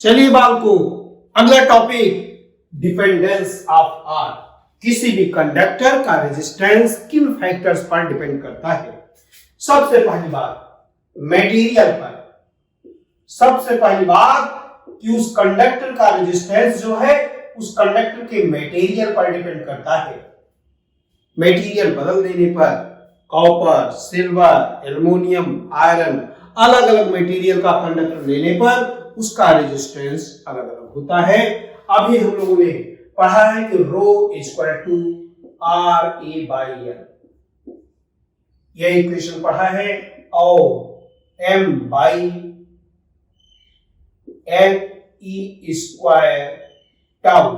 चलिए बालको, अगला topic dependence of are. किसी भी कंडक्टर का रेजिस्टेंस किन फैक्टर्स पर डिपेंड करता है। सबसे पहली बात मटेरियल पर। सबसे पहली बात कि उस कंडक्टर का रेजिस्टेंस जो है उस कंडक्टर के मटेरियल पर डिपेंड करता है। मटेरियल बदल देने पर कॉपर, सिल्वर, एल्युमिनियम, आयरन, अलग अलग मटेरियल का कंडक्टर लेने पर उसका रेजिस्टेंस अलग अलग होता है। अभी हम लोगों ने पढ़ा है कि rho equal to R A by L, यह इक्वेशन पढ़ा है, और M by L E square tau,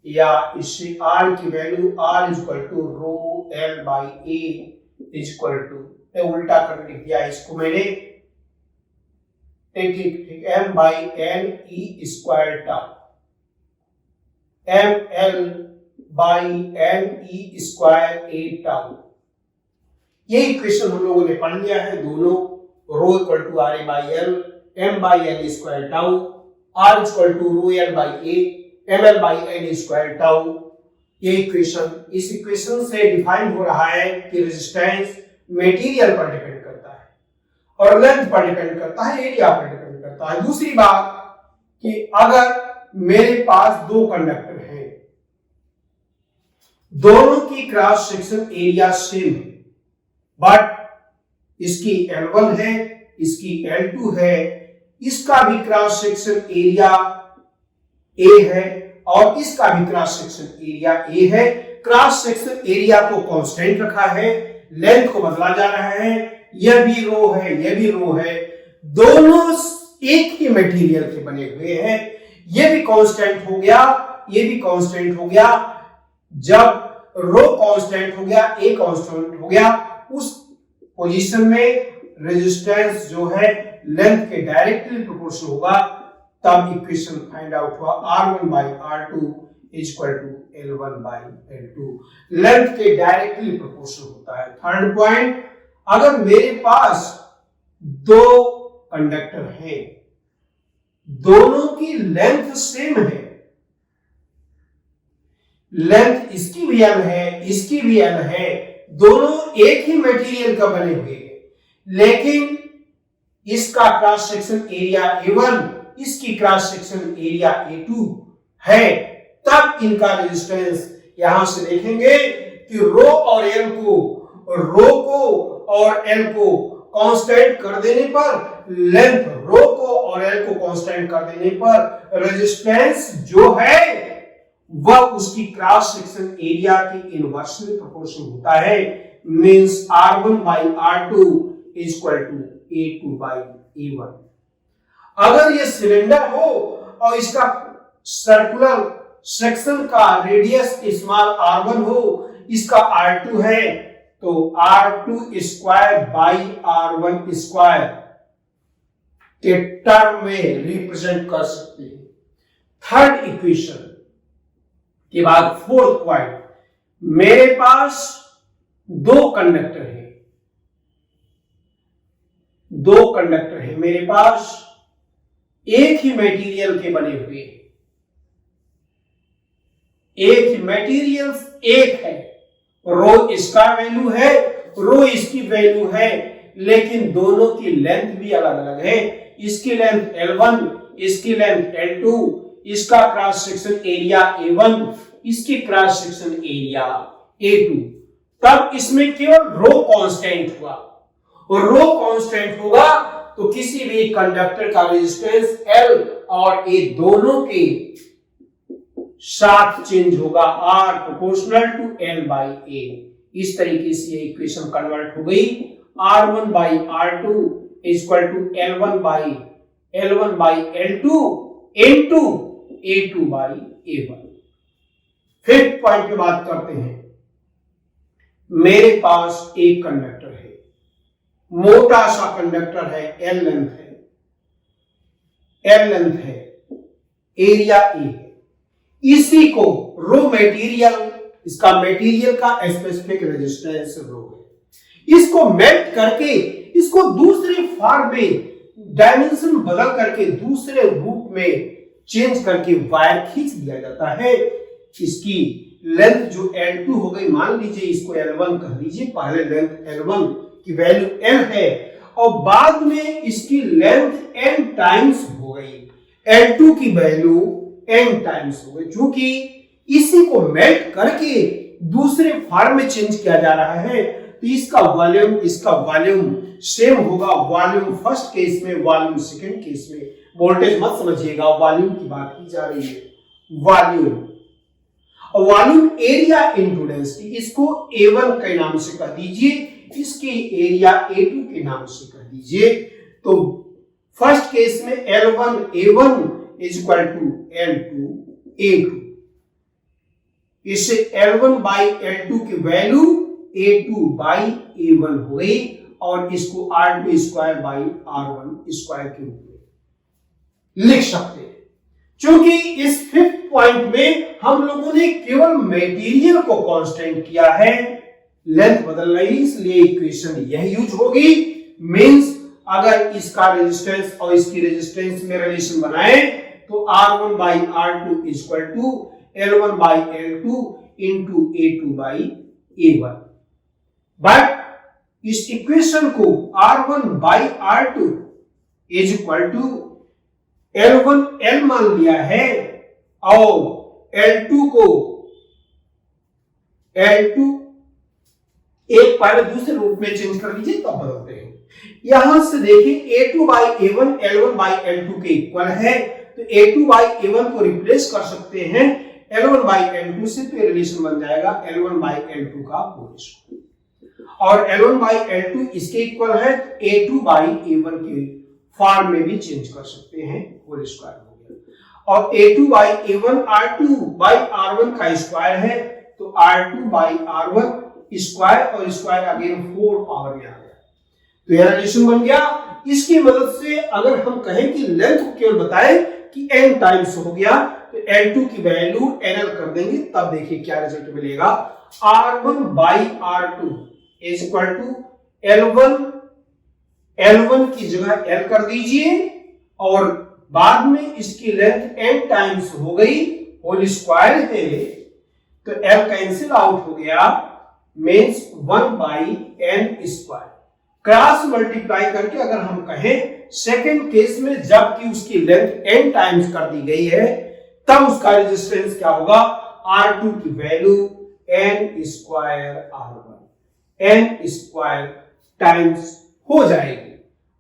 या इससे आर की value R equal to rho L by A equal to, उल्टा कर लिख दिया इसको मैंने, ठीक M by L E square tau, M L by L E square A tau. ये इक्वेशन हम लोगों ने पढ़ लिया है दोनों, rho equal to R A by L, M by L square tau, R equal to rho L by A, M L by L square tau. ये equation, इस इक्वेशन से डिफाइन हो रहा है कि रेजिस्टेंस मटेरियल पर डिपेंड करता है और लेंथ पर डिपेंड करता है, एरिया पर डिपेंड करता है। दूसरी बात कि अगर मेरे पास दो कंडक्टर हैं, दोनों की क्रॉस सेक्शन एरिया सेम है, बट इसकी L1 है, इसकी L2 है, इसका भी क्रॉस सेक्शन एरिया A है और इसका भी क्रॉस सेक्शन एरिया A है। क्रॉस सेक्शन एरिया को कांस्टेंट रखा है, लेंथ को बदला जा रहा है, यह भी रो है, यह भी रो है, दोनों एक ही मटेरियल के बने हुए हैं, यह भी कांस्टेंट हो गया, यह भी कांस्टेंट हो गया। जब रो कांस्टेंट हो गया, ए कांस्टेंट हो गया, उस पोजीशन में रेजिस्टेंस जो है लेंथ के डायरेक्टली प्रोपोर्शनल होगा, तब इक्वेशन फाइंड आउट हुआ R1 by R2 equal to L1 by L2, length के डायरेक्टली प्रोपोर्शनल होता है। थर्ड पॉइंट, अगर मेरे पास दो कंडक्टर हैं, दोनों की लेंथ सेम है, लेंथ इसकी भी L है, इसकी भी L है, दोनों एक ही मटेरियल का बने हुए हैं, लेकिन इसका क्रॉस सेक्शन एरिया A1, इसकी क्रॉस सेक्शन एरिया A2 है, तब इनका रेजिस्टेंस यहां से देखेंगे कि रो और एल को कांस्टेंट कर देने पर, लेंथ रो को और एल को कांस्टेंट कर देने पर रेजिस्टेंस जो है वह उसकी क्रॉस सेक्शन एरिया के इनवर्सली प्रोपोर्शनल होता है। Means R1 by R2 equal to A2 by A1। अगर ये सिलेंडर हो और इसका सर्कुलर सेक्शन का रेडियस स्मॉल r1 हो, इसका r2 है, तो r2 square by r1 square के टर्म में रिप्रेजेंट कर सकते हैं। थर्ड इक्वेशन के बाद फोर्थ पॉइंट, मेरे पास दो कंडक्टर हैं, दो कंडक्टर हैं मेरे पास, एक ही मटेरियल के बने हुए हैं, एक ही मटेरियल एक है, रो इसका वैल्यू है, रो इसकी वैल्यू है, लेकिन दोनों की लेंथ भी अलग अलग है। इसकी लेंथ L1, इसकी लेंथ L2, इसका क्रॉस सेक्शन एरिया A1, इसकी क्रॉस सेक्शन एरिया A2। तब इसमें केवल रो कांस्टेंट हुआ, और रो कांस्टेंट होगा तो किसी भी कंडक्टर का रेजिस्टेंस L और A दोनों के साथ चेंज होगा, R proportional to L by A। इस तरीके से ये इक्वेशन कन्वर्ट हो गई, R1 by R2 equal to L1 by L2 into A2 by A1। Fifth point पे बात करते हैं, मेरे पास एक कंडक्टर है, मोटा सा कंडक्टर है, L लेंथ है, एरिया A है, इसी को रो मटेरियल, इसका मटेरियल का स्पेसिफिक रेजिस्टेंस रो है, इसको मेल्ट करके इसको दूसरे फॉर्म में डायमेंशन बदल करके दूसरे रूप में चेंज करके वायर खींच दिया जाता है। इसकी लेंथ जो L2 हो गई, मान लीजिए इसको L1 कह लीजिए, पहले लेंथ L1 की वैल्यू L है और बाद में इसकी लेंथ n टाइम्स हो गई, L2 की वैल्यू n टाइम्स हो गई। चूंकि इसी को मेल्ट करके दूसरे फॉर्म में चेंज किया जा रहा है तो इसका वॉल्यूम सेम होगा, वॉल्यूम फर्स्ट केस में, वॉल्यूम सेकंड केस में। वोल्टेज मत समझिएगा, वॉल्यूम की बात की जा रही है, वॉल्यूम एरिया इनटू डेंसिटी, इसको A1 के नाम से कह दीजिए, इसकी एरिया A2 के नाम से कह दीजिए। तो फर्स्ट केस में L1 A1 is equal to L2 A2, इससे L1 बाई L2 की वैल्यू A2 बाई A1 हो गई और इसको R2 square by R1 square के रूप में लिख सकते हैं। क्योंकि इस फिफ्थ पॉइंट में हम लोगों ने केवल मटेरियल को कांस्टेंट किया है, लेंथ बदल रही, इसलिए इक्वेशन यह यूज होगी। मींस अगर इसका रेजिस्टेंस और इसकी रेजिस्टेंस में रिलेशन बनाए तो R1 by R2 equal to L1 by L2 into A2 by A1। But इस इक्वेशन को R1 by R2 is equal to L1 L मान लिया है और L2 को L2 एक पहले दूसरे रूप में चेंज कर लीजिए तब बदलते हैं। यहां से देखिए A2 by A1 L1 by L2 के इक्वल है, तो A2 बाई A1 को रिप्लेस कर सकते हैं L1 बाई L2 से, तो रिलेशन बन जाएगा L1 बाई L2 का होल स्क्वायर और L1 बाई L2 इसके इक्वल है, तो A2 बाई A1 के फॉर्म में भी चेंज कर सकते हैं, होल स्क्वायर हो गया। और A2 by A1 R2 by R1 का स्क्वायर है, तो R2 बाई R1 स्क्वायर और स्क्वायर अगेन 4 पावर में आ गया, तो यह रिलेशन बन गया। इसकी मदद से अगर हम कहें कि लेंथ को केवल बताएं कि n टाइम्स हो गया, तो L2 की वैल्यू NL कर देंगे, तब देखिए क्या रिजल्ट मिलेगा। R1 by R2 is equal to L1 की जगह L कर दीजिए और बाद में इसकी लेंथ n टाइम्स हो गई, होल स्क्वायर है, तो L कैंसिल आउट हो गया, means 1 by n square. Cross multiply करके अगर हम कहें सेकंड केस में जबकि उसकी लेंथ n टाइम्स कर दी गई है, तब उसका रेजिस्टेंस क्या होगा, R2 की value n square R1, n square times हो जाएगी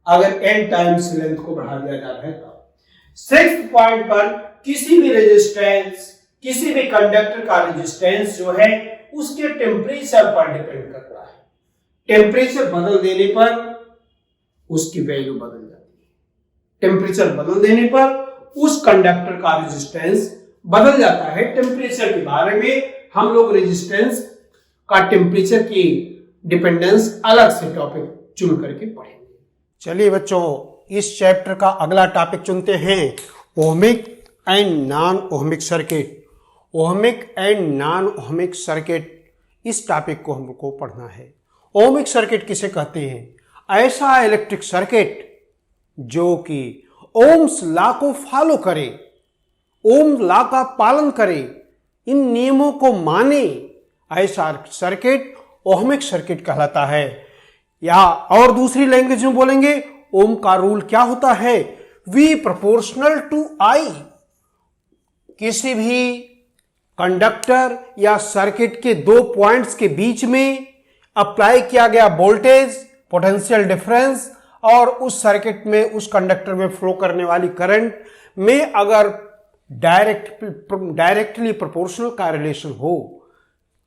अगर n टाइम्स लेंथ को बढ़ा दिया जाता है तब। सिक्स्थ पॉइंट पर किसी भी रेजिस्टेंस, किसी भी कंडक्टर का रेजिस्टेंस जो है उसके टेम्परेचर पर डिपेंड करता है। टेम्परेचर बदल देने पर उसकी वैल्यू बदल जाती है, टेम्परेचर बदल देने पर उस कंडक्टर का रेजिस्टेंस बदल जाता है। टेम्परेचर के बारे में हम लोग रेजिस्टेंस का टेम्परेचर की डिपेंडेंस अलग से टॉपिक चुन करके पढ़ेंगे। चलिए बच्चों, इस चैप्टर का अगला टॉपिक चुनते हैं ohmic and non ohmic circuit. Ohmic and non ohmic circuit, इस टॉपिक को हमको पढ़ना है। ओहमिक सर्किट किसे कहते हैं? ऐसा इलेक्ट्रिक सर्किट जो कि ओम्स लॉ को फॉलो करे, ओम लॉ का पालन करे, इन नियमों को माने, ऐसा सर्किट ओहमिक सर्किट कहलाता है। या और दूसरी लैंग्वेज में बोलेंगे, ओम का रूल क्या होता है? V proportional to I। किसी भी कंडक्टर या सर्किट के दो पॉइंट्स के बीच में अप्लाई किया गया वोल्टेज, पोटेंशियल डिफरेंस और उस सर्किट में, उस कंडक्टर में फ्लो करने वाली करंट में अगर डायरेक्टली प्रोपोर्शनल का रिलेशन हो,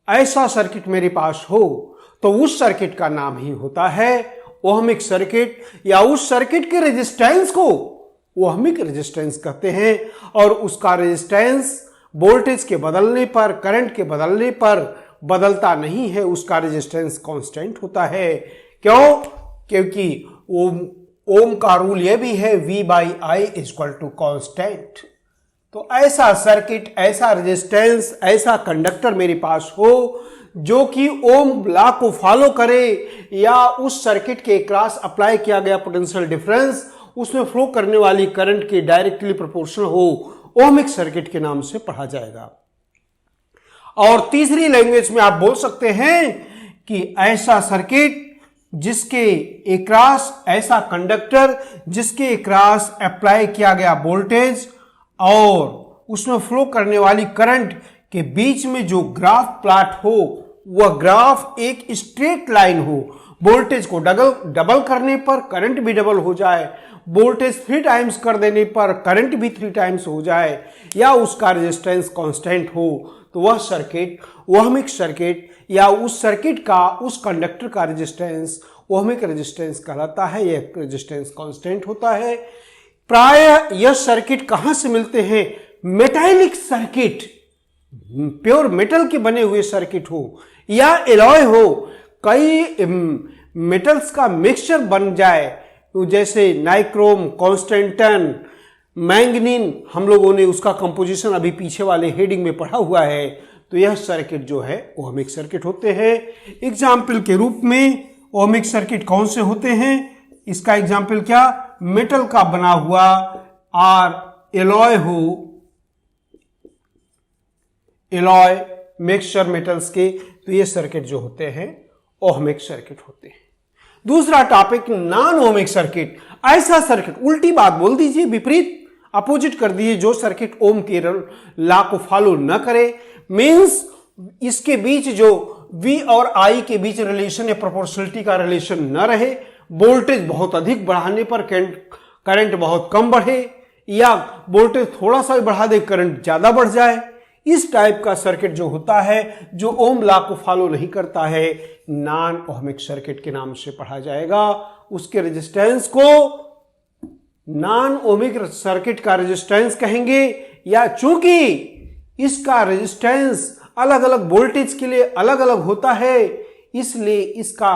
ऐसा सर्किट मेरे पास हो, तो उस सर्किट का नाम ही होता है ओहमिक सर्किट, या उस सर्किट के रेजिस्टेंस को ओहमिक रेजिस्टेंस कहते हैं। और उसका रेजिस्टेंस वोल्टेज के बदलने पर, करंट के बदलने पर बदलता नहीं है, उसका रेजिस्टेंस कांस्टेंट होता है। क्यों? क्योंकि ओम का रूल यह भी है V by I equal to constant. तो ऐसा सर्किट, ऐसा रेजिस्टेंस, ऐसा कंडक्टर मेरे पास हो जो कि ओम लॉ को फॉलो करे, या उस सर्किट के क्रॉस अप्लाई किया गया पोटेंशियल डिफरेंस उसमें फ्लो करने वाली करंट के डायरेक्टली प्रोपोर्शनल हो, ओहमिक सर्किट के नाम से पढ़ा जाएगा। और तीसरी लैंग्वेज में आप बोल सकते हैं कि ऐसा सर्किट जिसके एक्रॉस, ऐसा कंडक्टर जिसके एक्रॉस अप्लाई किया गया वोल्टेज और उसमें फ्लो करने वाली करंट के बीच में जो ग्राफ प्लॉट हो, वह ग्राफ एक स्ट्रेट लाइन हो। वोल्टेज को डबल करने पर करंट भी डबल हो जाए, वोल्टेज 3 टाइम्स कर देने पर करंट भी 3 टाइम्स हो जाए, या उसका रेजिस्टेंस कांस्टेंट हो, तो वह सर्किट ओहमिक सर्किट या उस सर्किट का, उस कंडक्टर का रेजिस्टेंस ओहमिक रेजिस्टेंस कहलाता है। यह रेजिस्टेंस कांस्टेंट होता है। प्रायः यह सर्किट कहां से मिलते हैं? मेटालिक सर्किट, प्योर मेटल के बने हुए सर्किट हो या एलॉय हो, कई मेटल्स का मिक्सचर बन जाए, तो जैसे नाइक्रोम, कॉन्स्टेंटन, मैंगनीन, हम लोगों ने उसका कंपोजिशन अभी पीछे वाले हेडिंग में पढ़ा हुआ है, तो यह सर्किट जो है ओहमिक सर्किट होते हैं। एग्जाम्पल के रूप में ओहमिक सर्किट कौन से होते हैं? इसका एग्जाम्पल क्या? मेटल का बना हुआ और एलॉय हो, एलॉय मिक्सचर मेटल्स के, तो ये सर्किट जो होते हैं ओहमिक सर्किट होते हैं। दूसरा टॉपिक नॉन ओहमिक सर्किट। ऐसा सर्किट, उल्टी बात बोल दीजिए, विपरीत अपोजिट कर दीजिए, जो सर्किट ओम के लॉ को फॉलो न करे, मींस इसके बीच जो V और I के बीच रिलेशन या प्रोपोर्शनलिटी का रिलेशन न रहे, वोल्टेज बहुत अधिक बढ़ाने पर करंट बहुत कम बढ़े, या वोल्टेज थोड़ा सा भी बढ़ा दे करंट ज्यादा बढ़ जाए, इस टाइप का सर्किट जो होता है, जो ओम लॉ को फॉलो नहीं करता है, नॉन ओहमिक सर्किट के नाम से पढ़ा जाएगा। उसके रेजिस्टेंस को नॉन ओहमिक सर्किट का रेजिस्टेंस कहेंगे, या चूंकि इसका रेजिस्टेंस अलग अलग वोल्टेज के लिए अलग अलग होता है, इसलिए इसका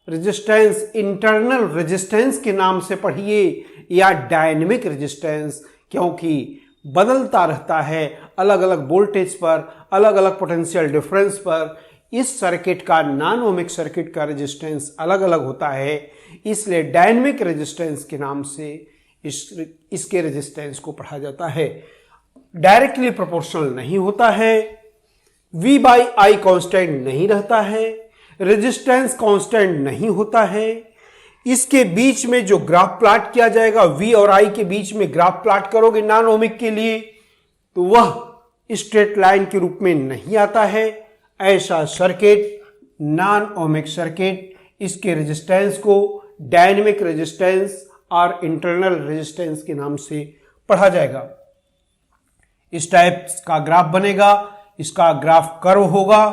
रेजिस्टेंस इंटरनल रेजिस्टेंस के नाम से पढ़िए, या डायनेमिक रेजिस्टेंस, क्योंकि बदलता रहता है अलग अलग वोल्टेज पर, अलग अलग पोटेंशियल डिफरेंस पर। इस सर्किट का, नॉन ओहमिक सर्किट का रेजिस्टेंस अलग अलग होता है, इसलिए डायनेमिक रेजिस्टेंस के नाम से इसके रेजिस्टेंस को पढ़ा जाता है। डायरेक्टली प्रोपोर्शनल नहीं होता है, V बाई I कांस्टेंट नहीं रहता है, रेजिस्टेंस कांस्टेंट नहीं होता है। इसके बीच में जो ग्राफ प्लॉट किया जाएगा, V और I के बीच में ग्राफ प्लॉट करोगे नॉन ओहमिक के लिए, तो वह स्ट्रेट लाइन के रूप में नहीं आता है। ऐसा सर्किट नॉन ओहमिक सर्किट, इसके रेजिस्टेंस को डायनेमिक रेजिस्टेंस और इंटरनल रेजिस्टेंस के नाम से पढ़ा जाएगा। इस टाइप का ग्राफ बनेगा, इसका ग्राफ कर्व होगा,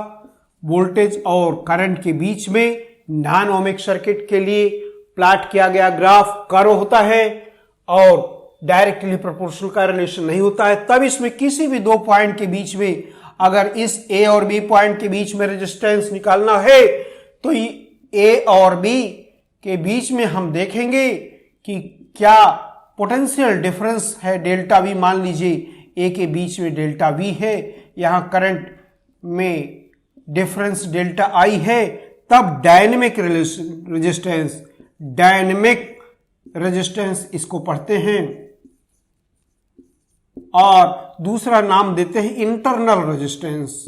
वोल्टेज और करंट के बीच में नॉन ओहमिक सर्किट के लिए प्लॉट किया गया ग्राफ कर्व होता है, और डायरेक्टली प्रोपोर्शनल का रिलेशन नहीं होता है। तब इसमें किसी भी दो पॉइंट के बीच में, अगर इस A और B पॉइंट के बीच में रेजिस्टेंस निकालना है, तो A और B के बीच में हम देखेंगे कि क्या पोटेंशियल डिफरेंस है डेल्टा V। मान लीजिए A के बीच में डेल्टा V है, यहां करंट में डिफरेंस डेल्टा I है, तब डायनेमिक रेजिस्टेंस, डायनेमिक रेजिस्टेंस इसको पढ़ते हैं, और दूसरा नाम देते हैं internal resistance.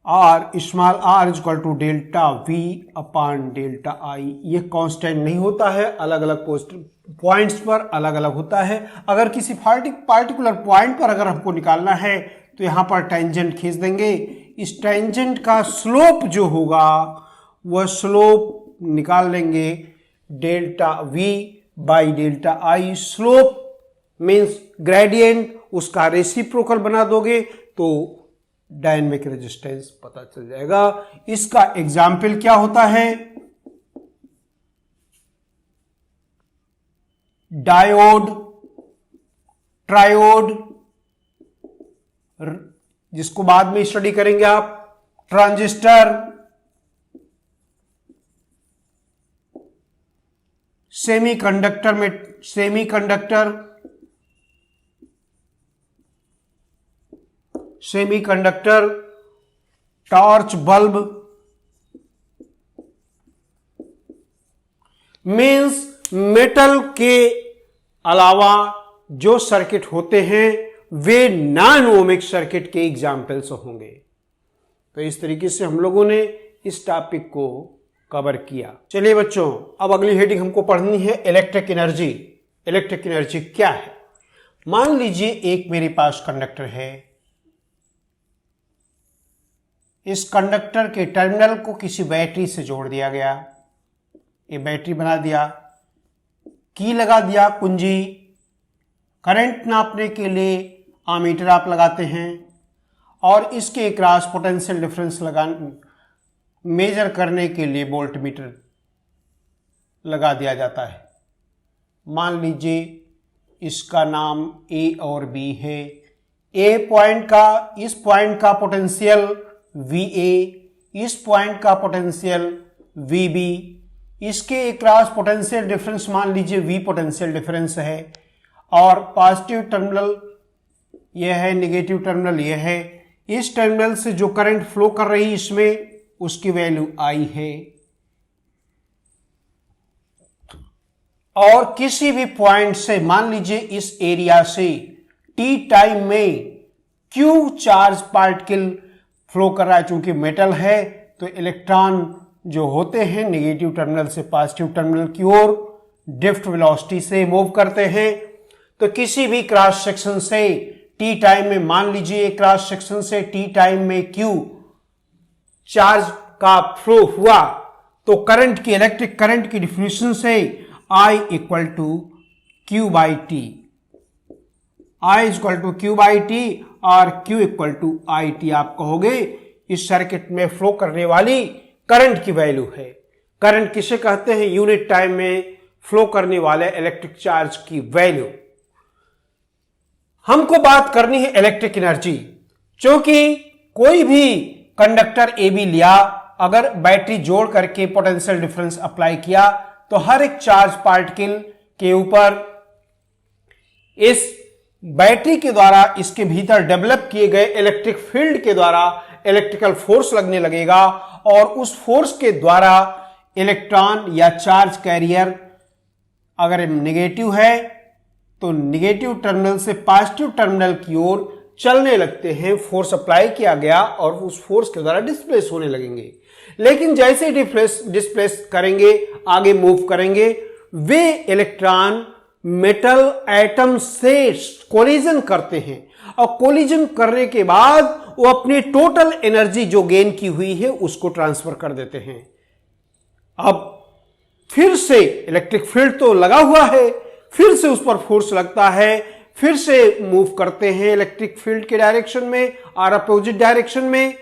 R small r equal to delta V upon delta I। ये कांस्टेंट नहीं होता है, अलग अलग पॉइंट्स पर अलग अलग होता है। अगर किसी पार्टिकुलर पॉइंट पर अगर हमको निकालना है, तो यहां पर टेंजेंट खींच देंगे। इस टेंजेंट का स्लोप जो होगा, वह स्लोप निकाल लेंगे delta V by delta I। Slope means gradient, उसका रेसिप्रोकल बना दोगे तो डायनेमिक रेजिस्टेंस पता चल जाएगा। इसका एग्जाम्पल क्या होता है? डायोड, ट्रायोड, जिसको बाद में स्टडी करेंगे आप, ट्रांजिस्टर, सेमीकंडक्टर में semiconductor, torch bulb, means metal के अलावा जो सर्किट होते हैं वे नॉन ओमिक सर्किट के एग्जाम्पल्स होंगे। तो इस तरीके से हम लोगों ने इस टॉपिक को कवर किया। चलिए बच्चों, अब अगली हेडिंग हमको पढ़नी है इलेक्ट्रिक एनर्जी। इलेक्ट्रिक एनर्जी क्या है? मान लीजिए एक मेरे पास कंडक्टर है, इस कंडक्टर के टर्मिनल को किसी बैटरी से जोड़ दिया गया, ये बैटरी बना दिया, की लगा दिया कुंजी, करंट नापने के लिए आमीटर आप लगाते हैं और इसके क्रॉस पोटेंशियल डिफरेंस मेजर करने के लिए वोल्ट मीटर लगा दिया जाता है। मान लीजिए इसका नाम ए और बी है। ए पॉइंट का, इस पॉइंट का पोटेंशियल VA, इस पॉइंट का पोटेंशियल VB, इसके क्रॉस पोटेंशियल डिफरेंस मान लीजिए V पोटेंशियल डिफरेंस है और पॉजिटिव टर्मिनल यह है, नेगेटिव टर्मिनल यह है। इस टर्मिनल से जो करंट फ्लो कर रही है इसमें उसकी वैल्यू I है और किसी भी पॉइंट से मान लीजिए इस एरिया से T टाइम में Q चार्ज पार्टिकल फ्लो कर रहा है। चूंकि मेटल है तो इलेक्ट्रॉन जो होते हैं नेगेटिव टर्मिनल से पॉजिटिव टर्मिनल की ओर ड्रिफ्ट वेलोसिटी से मूव करते हैं। तो किसी भी क्रॉस सेक्शन से T टाइम में, मान लीजिए क्रॉस सेक्शन से T टाइम में Q चार्ज का फ्लो हुआ तो करंट की, इलेक्ट्रिक करंट की डिफिनेशन से I equal to Q by T, I equal to Q by T और Q equal to I T आप कहोगे इस सर्किट में फ्लो करने वाली करंट की वैल्यू है। करंट किसे कहते हैं? यूनिट टाइम में फ्लो करने वाले इलेक्ट्रिक चार्ज की वैल्यू। हमको बात करनी है इलेक्ट्रिक एनर्जी। क्योंकि कोई भी कंडक्टर ए बी लिया, अगर बैटरी जोड़ करके पोटेंशियल डिफरेंस अप्लाई किया तो हर एक चार्ज पार्टिकल के ऊपर इस बैटरी के द्वारा इसके भीतर डेवलप किए गए इलेक्ट्रिक फील्ड के द्वारा इलेक्ट्रिकल फोर्स लगने लगेगा और उस फोर्स के द्वारा इलेक्ट्रॉन या चार्ज कैरियर अगर नेगेटिव है तो नेगेटिव टर्मिनल से पॉजिटिव टर्मिनल की ओर चलने लगते हैं। फोर्स अप्लाई किया गया और उस फोर्स के द्वारा डिस्प्लेस होने लगेंगे। लेकिन जैसे डिस्प्लेस करेंगे, आगे मूव करेंगे, वे इलेक्ट्रॉन मेटल एटम से कोलिजन करते हैं और कोलिजन करने के बाद वो अपनी टोटल एनर्जी जो गेन की हुई है उसको ट्रांसफर कर देते हैं। अब फिर से इलेक्ट्रिक फील्ड तो लगा हुआ है, फिर से उस पर फोर्स लगता है, फिर से मूव करते हैं इलेक्ट्रिक फील्ड के डायरेक्शन में और अपोजिट डायरेक्शन में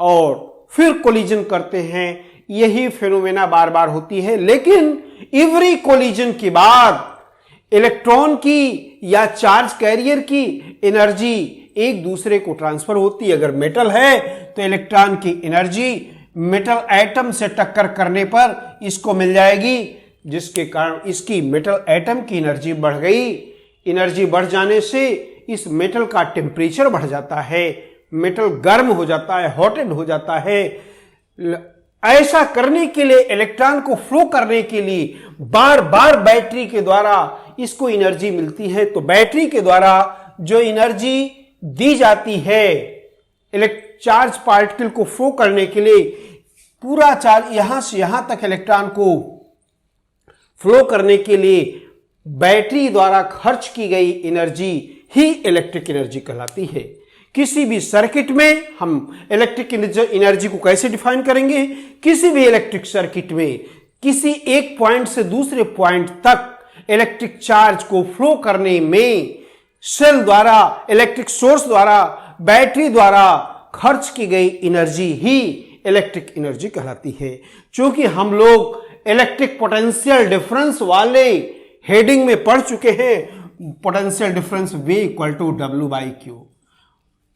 और फिर कोलिजन करते हैं। यही फिनोमेना बार बार होती है। लेकिन एवरी कोलिजन के बाद इलेक्ट्रॉन की या चार्ज कैरियर की एनर्जी एक दूसरे को ट्रांसफर होती है। अगर मेटल है तो इलेक्ट्रॉन की एनर्जी मेटल एटम से टक्कर करने पर इसको मिल जाएगी, जिसके कारण इसकी मेटल एटम की एनर्जी बढ़ गई। एनर्जी बढ़ जाने से इस मेटल का टेम्परेचर बढ़ जाता है, मेटल गर्म हो जाता है, हॉटेड हो जाता है। ऐसा करने के लिए, इलेक्ट्रॉन को फ्लो करने के लिए बार बार बैटरी के द्वारा इसको एनर्जी मिलती है। तो बैटरी के द्वारा जो एनर्जी दी जाती है चार्ज पार्टिकल को फ्लो करने के लिए, पूरा चार्ज यहां से यहां तक इलेक्ट्रॉन को फ्लो करने के लिए बैटरी द्वारा खर्च की गई एनर्जी ही इलेक्ट्रिक एनर्जी कहलाती है। किसी भी सर्किट में हम इलेक्ट्रिक एनर्जी को कैसे डिफाइन करेंगे? किसी भी इलेक्ट्रिक सर्किट में किसी एक पॉइंट से दूसरे पॉइंट तक इलेक्ट्रिक चार्ज को फ्लो करने में सेल द्वारा, इलेक्ट्रिक सोर्स द्वारा, बैटरी द्वारा खर्च की गई एनर्जी ही इलेक्ट्रिक एनर्जी कहलाती है। क्योंकि हम लोग इलेक्ट्रिक पोटेंशियल डिफरेंस वाले हेडिंग में पढ़ चुके हैं। Potential difference V equal to W by Q.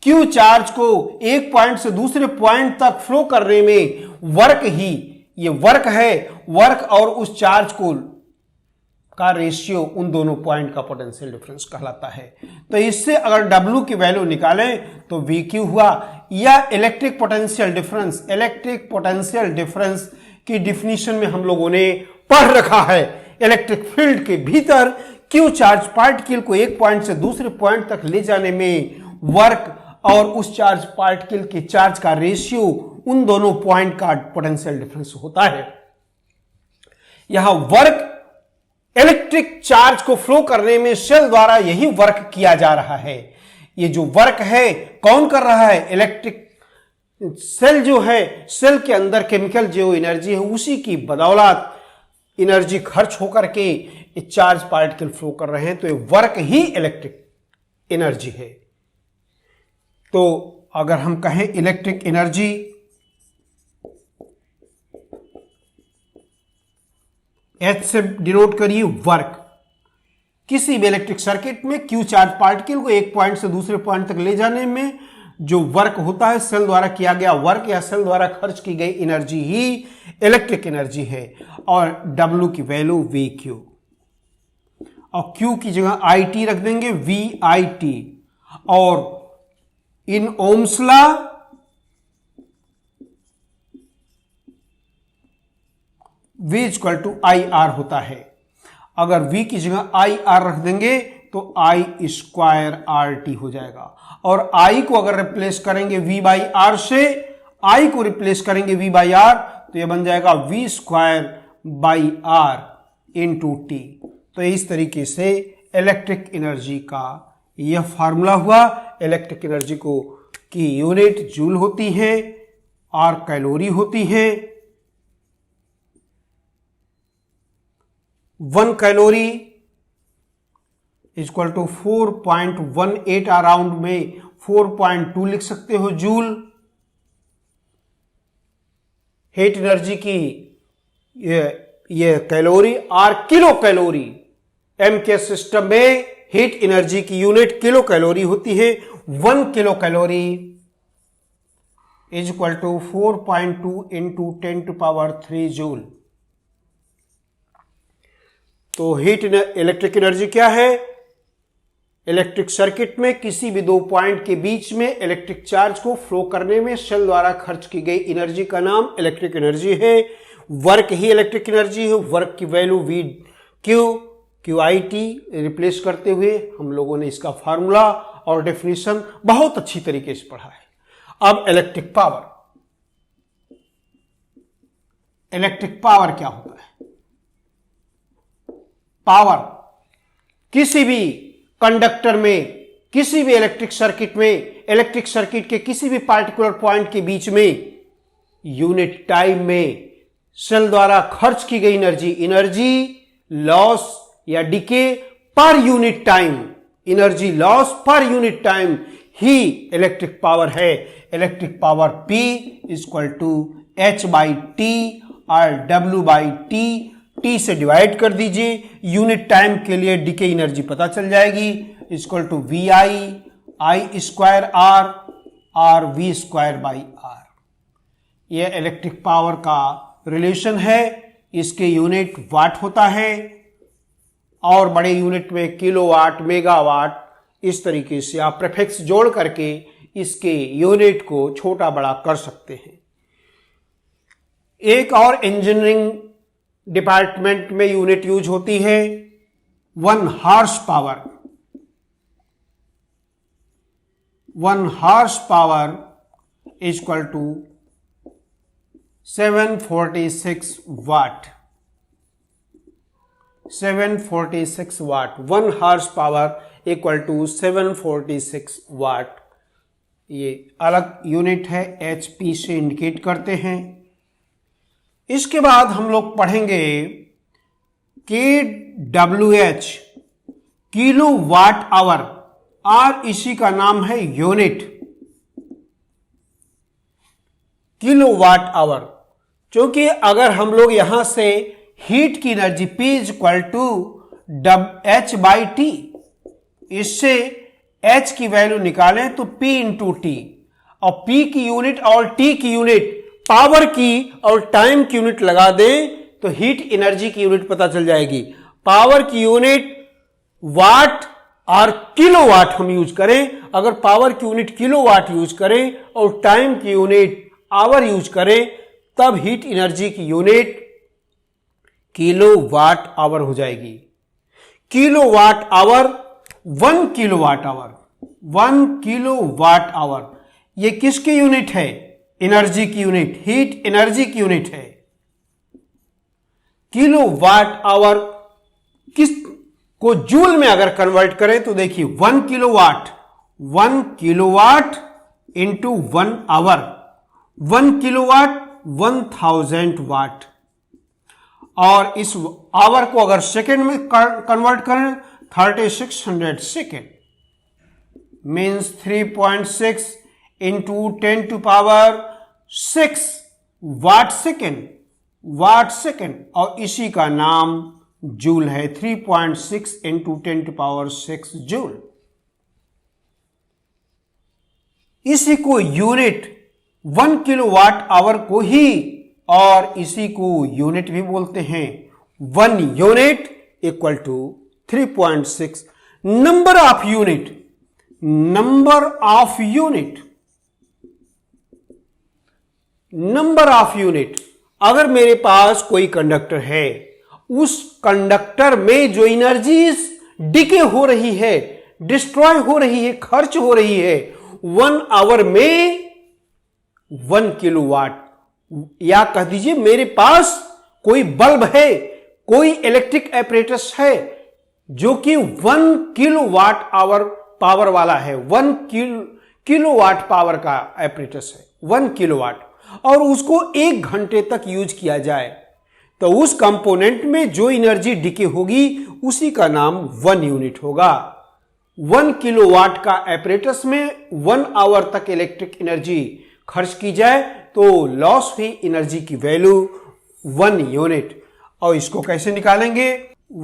Q charge को एक पॉइंट से दूसरे पॉइंट तक फ्लो करने में वर्क ही, ये वर्क है, वर्क और उस चार्ज को का रेशियो उन दोनों पॉइंट का पोटेंशियल डिफरेंस कहलाता है। तो इससे अगर W की वैल्यू निकालें तो VQ हुआ। या इलेक्ट्रिक पोटेंशियल डिफरेंस की डिफिनीशन में हम लोगों ने पढ़ रखा है इलेक्ट्रिक फील्ड के भीतर क्यू चार्ज पार्टिकल को एक पॉइंट से दूसरे पॉइंट तक ले जाने में वर्क और उस चार्ज पार्टिकल के चार्ज का रेशियो, उन दोनों पॉइंट का पोटेंशियल डिफरेंस होता है। यहां वर्क, इलेक्ट्रिक चार्ज को फ्लो करने में सेल द्वारा यही वर्क किया जा रहा है। ये जो वर्क है कौन कर रहा है? इलेक्ट्रिक सेल जो है, सेल के अंदर केमिकल जो एनर्जी है उसी की बदौलत एनर्जी खर्च होकर के चार्ज पार्टिकल फ्लो कर रहे हैं, तो ये वर्क ही इलेक्ट्रिक एनर्जी है। तो अगर हम कहें इलेक्ट्रिक एनर्जी, एच से डिनोट करिए वर्क। किसी भी इलेक्ट्रिक सर्किट में क्यू चार्ज पार्टिकल को एक पॉइंट से दूसरे पॉइंट तक ले जाने में जो वर्क होता है, सेल द्वारा किया गया वर्क या सेल द्वारा खर्च की गई एनर्जी ही इलेक्ट्रिक एनर्जी है। और W की वैल्यू VQ, और Q की जगह IT रख देंगे VIT, और in Ohm's law V equal to IR होता है। अगर V की जगह IR रख देंगे तो I स्क्वायर RT हो जाएगा, और I को अगर रिप्लेस करेंगे V बाई R से, I को रिप्लेस करेंगे V बाई R, तो यह बन जाएगा V square by R into T। तो इस तरीके से इलेक्ट्रिक एनर्जी का यह फॉर्मूला हुआ। इलेक्ट्रिक एनर्जी को की यूनिट जूल होती है और कैलोरी होती है। 1 कैलोरी इक्वल टू 4.18, अराउंड में 4.2 लिख सकते हो जूल। हीट एनर्जी की ये कैलोरी और kilo calorie, M K system में हीट एनर्जी की यूनिट किलो कैलोरी होती है। 1 kilo calorie is equal to 4.2 into 10 to power 3 joule. तो हीट इलेक्ट्रिक एनर्जी क्या है? इलेक्ट्रिक सर्किट में किसी भी दो पॉइंट के बीच में इलेक्ट्रिक चार्ज को फ्लो करने में सेल द्वारा खर्च की गई एनर्जी का नाम इलेक्ट्रिक एनर्जी है। वर्क ही इलेक्ट्रिक एनर्जी है। वर्क की वैल्यू QIT रिप्लेस करते हुए हम लोगों ने इसका फार्मूला और डेफिनेशन बहुत अच्छी तरीके से पढ़ा है। अब इलेक्ट्रिक पावर, इलेक्ट्रिक पावर क्या होता है? पावर किसी भी कंडक्टर में, किसी भी इलेक्ट्रिक सर्किट में, इलेक्ट्रिक सर्किट के किसी भी पार्टिकुलर पॉइंट के बीच में यूनिट टाइम में सेल द्वारा खर्च की गई एनर्जी लॉस या decay per unit time, energy loss per unit time ही इलेक्ट्रिक पावर है। Electric power P equal to H by T और W बाई टी से डिवाइड कर दीजिए, यूनिट टाइम के लिए डिके एनर्जी पता चल जाएगी। Equal to VI square R और V स्क्वायर बाई R। यह इलेक्ट्रिक पावर का रिलेशन है। इसके यूनिट वाट होता है और बड़े यूनिट में किलोवाट, मेगावाट, इस तरीके से आप प्रीफिक्स जोड़ करके इसके यूनिट को छोटा बड़ा कर सकते हैं। एक और इंजीनियरिंग डिपार्टमेंट में यूनिट यूज होती है 1 horse power. 1 horse power equal to 746 watt. 746 watt. 1 horse power equal to 746 watt. ये अलग यूनिट है, HP से इंडिकेट करते हैं। इसके बाद हम लोग पढ़ेंगे kWh, किलो वाट आवर, और इसी का नाम है यूनिट किलो वाट आवर। क्योंकि अगर हम लोग यहां से हीट की energy P equal to H by T, इससे H की वैल्यू निकालें तो P इंटू टी, और P की यूनिट और T की यूनिट, पावर की और टाइम की यूनिट लगा दें तो हीट एनर्जी की यूनिट पता चल जाएगी। पावर की यूनिट वाट और किलोवाट हम यूज करें, अगर पावर की यूनिट किलोवाट यूज करें और टाइम की यूनिट आवर यूज करें, तब हीट एनर्जी की यूनिट किलो वाट आवर हो जाएगी। Kilo watt hour 1 kilo watt hour, 1 kilo watt hour ये किसकी यूनिट है? एनर्जी की यूनिट, हीट एनर्जी की यूनिट है। किलो वाट आवर किस को जूल में अगर कन्वर्ट करें तो देखिए 1 kilowatt, 1 kilowatt into 1 hour, 1 kilowatt 1000 watt. और इस आवर को अगर सेकेंड में कन्वर्ट करें 3600 second, means 3.6 into 10 to power 6 watt second, watt second. और इसी का नाम जूल है, 3.6 इंटू 10 टू पावर 6 जूल। इसी को यूनिट 1 किलोवाट आवर को ही और इसी को यूनिट भी बोलते हैं। 1 unit equal to 3.6 number of unit, number of unit, number of unit. अगर मेरे पास कोई कंडक्टर है, उस कंडक्टर में जो एनर्जी डिके हो रही है, डिस्ट्रॉय हो रही है, खर्च हो रही है 1 आवर में 1 किलोवाट, या कह दीजिए मेरे पास कोई बल्ब है, कोई इलेक्ट्रिक एपरेटस है जो कि 1 किलोवाट आवर पावर वाला है, 1 किलोवाट पावर का एपरेटस है, 1 किलोवाट, और उसको 1 घंटे तक यूज किया जाए तो उस कंपोनेंट में जो एनर्जी डिके होगी उसी का नाम 1 यूनिट होगा। 1 किलोवाट का एपरेटस में 1 आवर तक इलेक्ट्रिक एनर्जी खर्च की जाए तो लॉस हुई एनर्जी की वैल्यू 1 यूनिट। और इसको कैसे निकालेंगे?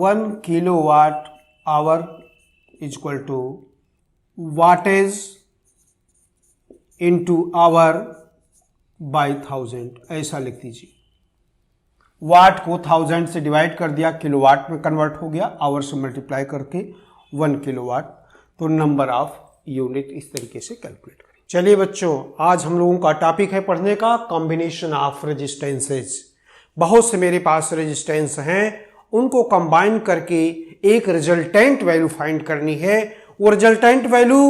1 kilowatt hour equal to wattage into hour by 1000, ऐसा लिख दीजिए। वाट को 1000 से डिवाइड कर दिया, किलोवाट में कन्वर्ट हो गया, आवर से मल्टीप्लाई करके 1 किलोवाट, तो नंबर ऑफ यूनिट इस तरीके से कैलकुलेट करें। चलिए बच्चों, आज हम लोगों का टॉपिक है पढ़ने का कॉम्बिनेशन ऑफ रेजिस्टेंसेज। बहुत से मेरे पास रेजिस्टेंस हैं, उनको कंबाइन करके एक रिजल्टेंट वैल्यू फाइंड करनी है। वो रिजल्टेंट वैल्यू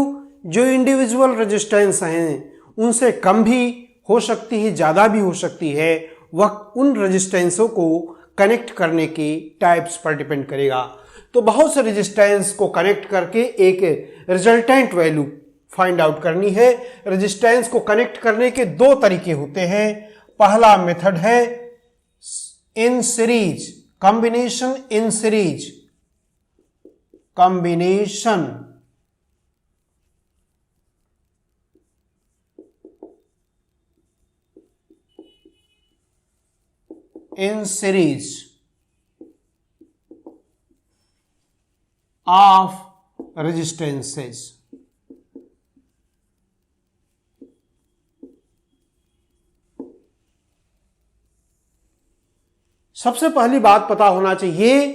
जो इंडिविजुअल रेजिस्टेंस हैं उनसे कम भी हो सकती है, ज़्यादा भी हो सकती है। वह उन रेजिस्टेंसों को कनेक्ट करने के टाइप्स पर डिपेंड करेगा। तो बहुत से रेजिस्टेंस को कनेक्ट करके एक रिजल्टेंट वैल्यू फाइंड आउट करनी है। रेजिस्टेंस को कनेक्ट करने के 2 तरीके होते हैं। पहला मेथड है in series, combination in series, combination in series of resistances। सबसे पहली बात पता होना चाहिए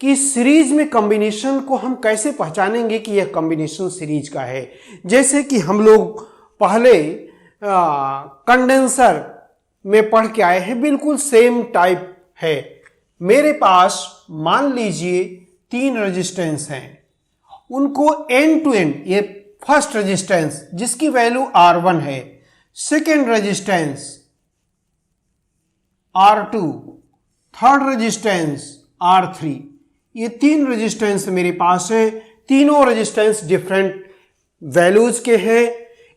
कि सीरीज में कॉम्बिनेशन को हम कैसे पहचानेंगे कि यह कॉम्बिनेशन सीरीज का है। जैसे कि हम लोग पहले कंडेंसर में पढ़ के आए हैं, बिल्कुल सेम टाइप है। मेरे पास मान लीजिए 3 रेजिस्टेंस हैं, उनको एंड टू एंड, ये फर्स्ट रेजिस्टेंस जिसकी वैल्यू R1 है, second resistance R2, third resistance R3, ये 3 रेजिस्टेंस मेरे पास है। तीनों रेजिस्टेंस डिफरेंट वैल्यूज के हैं।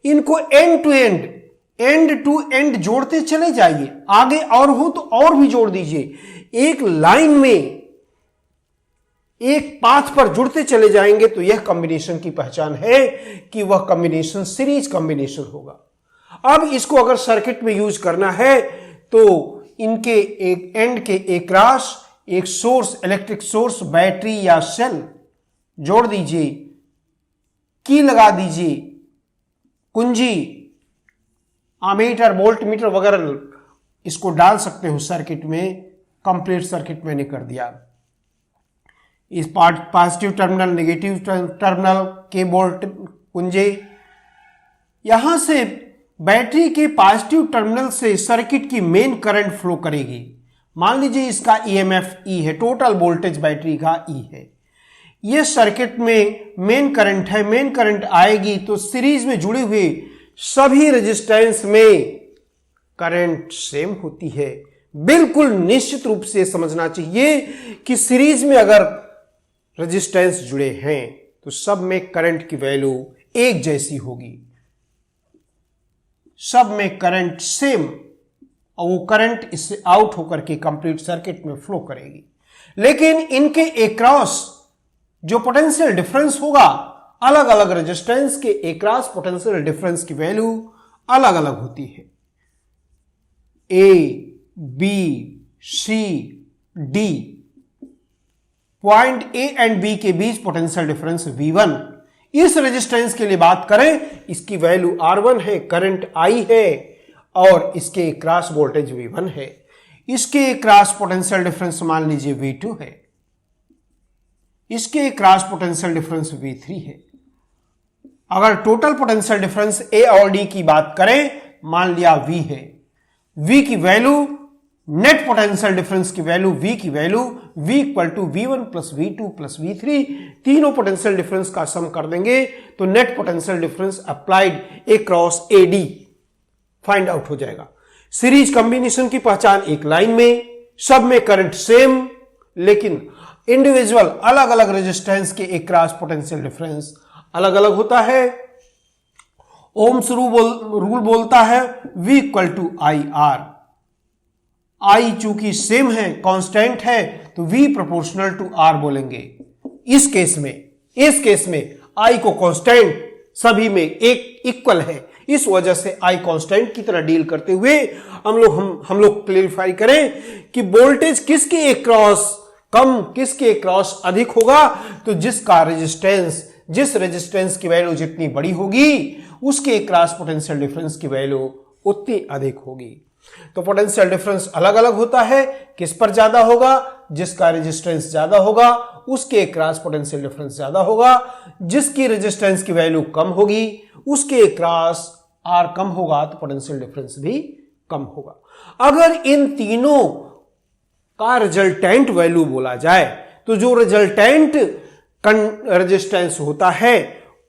इनको end to end, end to end जोड़ते चले जाइए, आगे और हो तो और भी जोड़ दीजिए। एक लाइन में, एक पाथ पर जुड़ते चले जाएंगे तो यह कॉम्बिनेशन की पहचान है कि वह कॉम्बिनेशन सीरीज कॉम्बिनेशन होगा। अब इसको अगर सर्किट में यूज करना है तो इनके एक एंड के एक क्रॉस एक सोर्स, इलेक्ट्रिक सोर्स, बैटरी या सेल जोड़ दीजिए, की लगा दीजिए, कुंजी, आमीटर, वोल्ट मीटर वगैरह इसको डाल सकते हो सर्किट में। कंप्लीट सर्किट मैंने कर दिया। इस पॉजिटिव टर्मिनल, नेगेटिव टर्मिनल के वोल्ट कुंजे, यहां से बैटरी के पॉजिटिव टर्मिनल से सर्किट की मेन करंट फ्लो करेगी। मान लीजिए इसका ईएमएफ ई है, टोटल वोल्टेज बैटरी का ई है। ये सर्किट में मेन करंट है, मेन करंट आएगी तो सीरीज में जुड़े हुए सभी रेजिस्टेंस में करंट सेम होती है। बिल्कुल निश्चित रूप से समझना चाहिए कि सीरीज में अगर रेजिस्टेंस जुड़े हैं तो सब में करंट की वैल्यू एक जैसी होगी, सब में करंट सेम, और वो करंट इससे आउट होकर के कंप्लीट सर्किट में फ्लो करेगी। लेकिन इनके एक्रॉस जो पोटेंशियल डिफरेंस होगा, अलग अलग रेजिस्टेंस के एक्रॉस पोटेंशियल डिफरेंस की वैल्यू अलग अलग होती है। A, B, C, D, point A and B के बीच पोटेंशियल डिफरेंस V1। इस रेजिस्टेंस के लिए बात करें, इसकी वैल्यू R1 है, करंट I है और इसके क्रॉस वोल्टेज V1 है। इसके क्रॉस पोटेंशियल डिफरेंस मान लीजिए V2 है, इसके क्रॉस पोटेंशियल डिफरेंस V3 है। अगर टोटल पोटेंशियल डिफरेंस A और D की बात करें, मान लिया V है, V की वैल्यू, नेट पोटेंशियल डिफरेंस की वैल्यू, V की value V equal to V1 plus V2 plus V3, तीनों पोटेंशियल डिफरेंस का सम कर देंगे तो net potential difference applied across AD find out हो जाएगा। सीरीज कॉम्बिनेशन की पहचान एक लाइन में, सब में करंट सेम, लेकिन इंडिविजुअल अलग अलग रेजिस्टेंस के एक क्रॉस पोटेंशियल डिफरेंस अलग अलग होता है। ओम्स रूल बोलता है V equal to IR, I चूंकि सेम है, कांस्टेंट है, तो V प्रोपोर्शनल टू R बोलेंगे। इस केस में I को कांस्टेंट सभी में एक इक्वल है, इस वजह से I कांस्टेंट की तरह डील करते हुए हम लोग क्लेरिफाई करें कि वोल्टेज किसके अक्रॉस कम, किसके अक्रॉस अधिक होगा, तो जिस रेजिस्टेंस की वैल्यू जितनी बड़ी होगी उसके अक्रॉस पोटेंशियल डिफरेंस की वैल्यू उतनी अधिक होगी। तो पोटेंशियल डिफरेंस अलग अलग होता है, किस पर ज्यादा होगा, जिसका रेजिस्टेंस ज्यादा होगा उसके अक्रॉस पोटेंशियल डिफरेंस ज्यादा होगा, जिसकी रेजिस्टेंस की वैल्यू कम होगी उसके अक्रॉस R कम होगा तो पोटेंशियल डिफरेंस भी कम होगा। अगर इन तीनों का रिजल्टेंट वैल्यू बोला जाए तो जो रिजल्टेंट रेजिस्टेंस होता है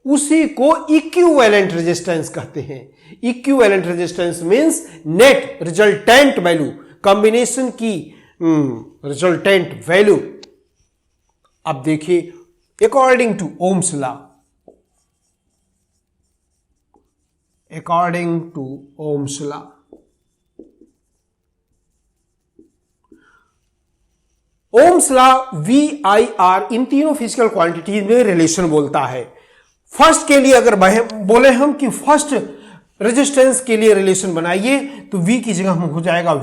उसी को इक्विवेलेंट रेजिस्टेंस कहते हैं। Equivalent resistance means net resultant value, combination की रिजल्टेंट वैल्यू। अब देखिए according to Ohm's law, according to Ohm's law, Ohm's law VIR इन तीनों फिजिकल क्वांटिटीज में रिलेशन बोलता है। फर्स्ट के लिए अगर बोले हम कि फर्स्ट रेजिस्टेंस के लिए रिलेशन बनाइए तो V की जगह हो जाएगा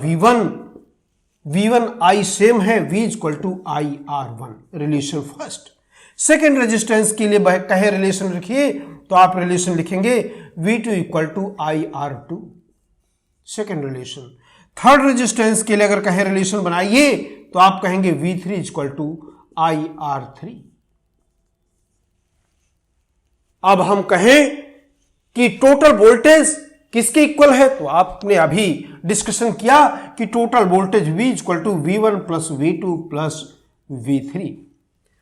V1 I सेम है, V equal to IR1 relation first. Second resistance के लिए कहे रिलेशन लिखिए तो आप रिलेशन लिखेंगे V2 equal to IR2 second relation. Third resistance के लिए अगर कहे रिलेशन बनाइए तो आप कहेंगे V3 इक्वल टू IR3। अब हम कहें कि टोटल वोल्टेज किसके इक्वल है, तो आपने अभी डिस्कशन किया कि total voltage V equal to V1 plus V2 plus V3।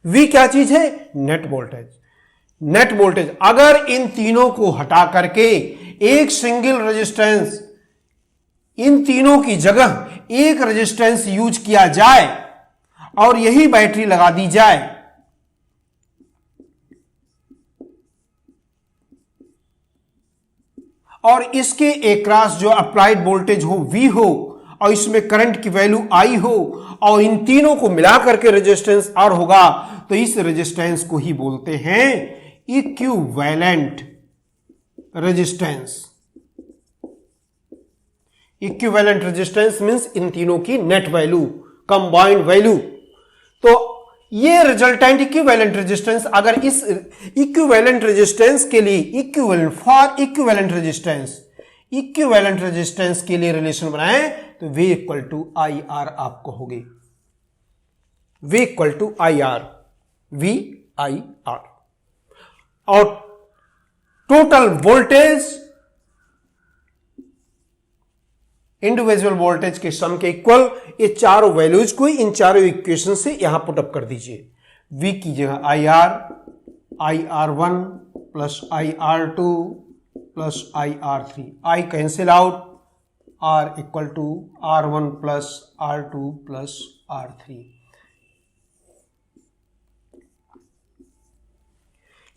V क्या चीज है, नेट वोल्टेज। नेट वोल्टेज अगर इन तीनों को हटा करके एक सिंगल रेजिस्टेंस, इन तीनों की जगह एक रेजिस्टेंस यूज किया जाए और यही बैटरी लगा दी जाए और इसके अक्रॉस जो अप्लाइड वोल्टेज हो V हो और इसमें करंट की वैल्यू I हो और इन तीनों को मिला करके रेजिस्टेंस R होगा, तो इस रेजिस्टेंस को ही बोलते हैं equivalent resistance. Equivalent resistance means इन तीनों की नेट वैल्यू, कंबाइंड वैल्यू। तो ये रिजल्टेंट इक्विवेलेंट रेजिस्टेंस, अगर इस इक्विवेलेंट रेजिस्टेंस के लिए इक्विवेलेंट फॉर इक्विवेलेंट रेजिस्टेंस के लिए रिलेशन बनाएं तो V इक्वल टू IR आप कहोगे, V equal to IR, VIR। और टोटल वोल्टेज इंडिविजुअल वोल्टेज के सम के इक्वल। ये चारों वैल्यूज को इन चारों इक्वेशन से यहां पुटअप कर दीजिए। V की जगह IR1 plus IR2 plus IR3, I cancel out, R equal to R1 plus R2 plus R3।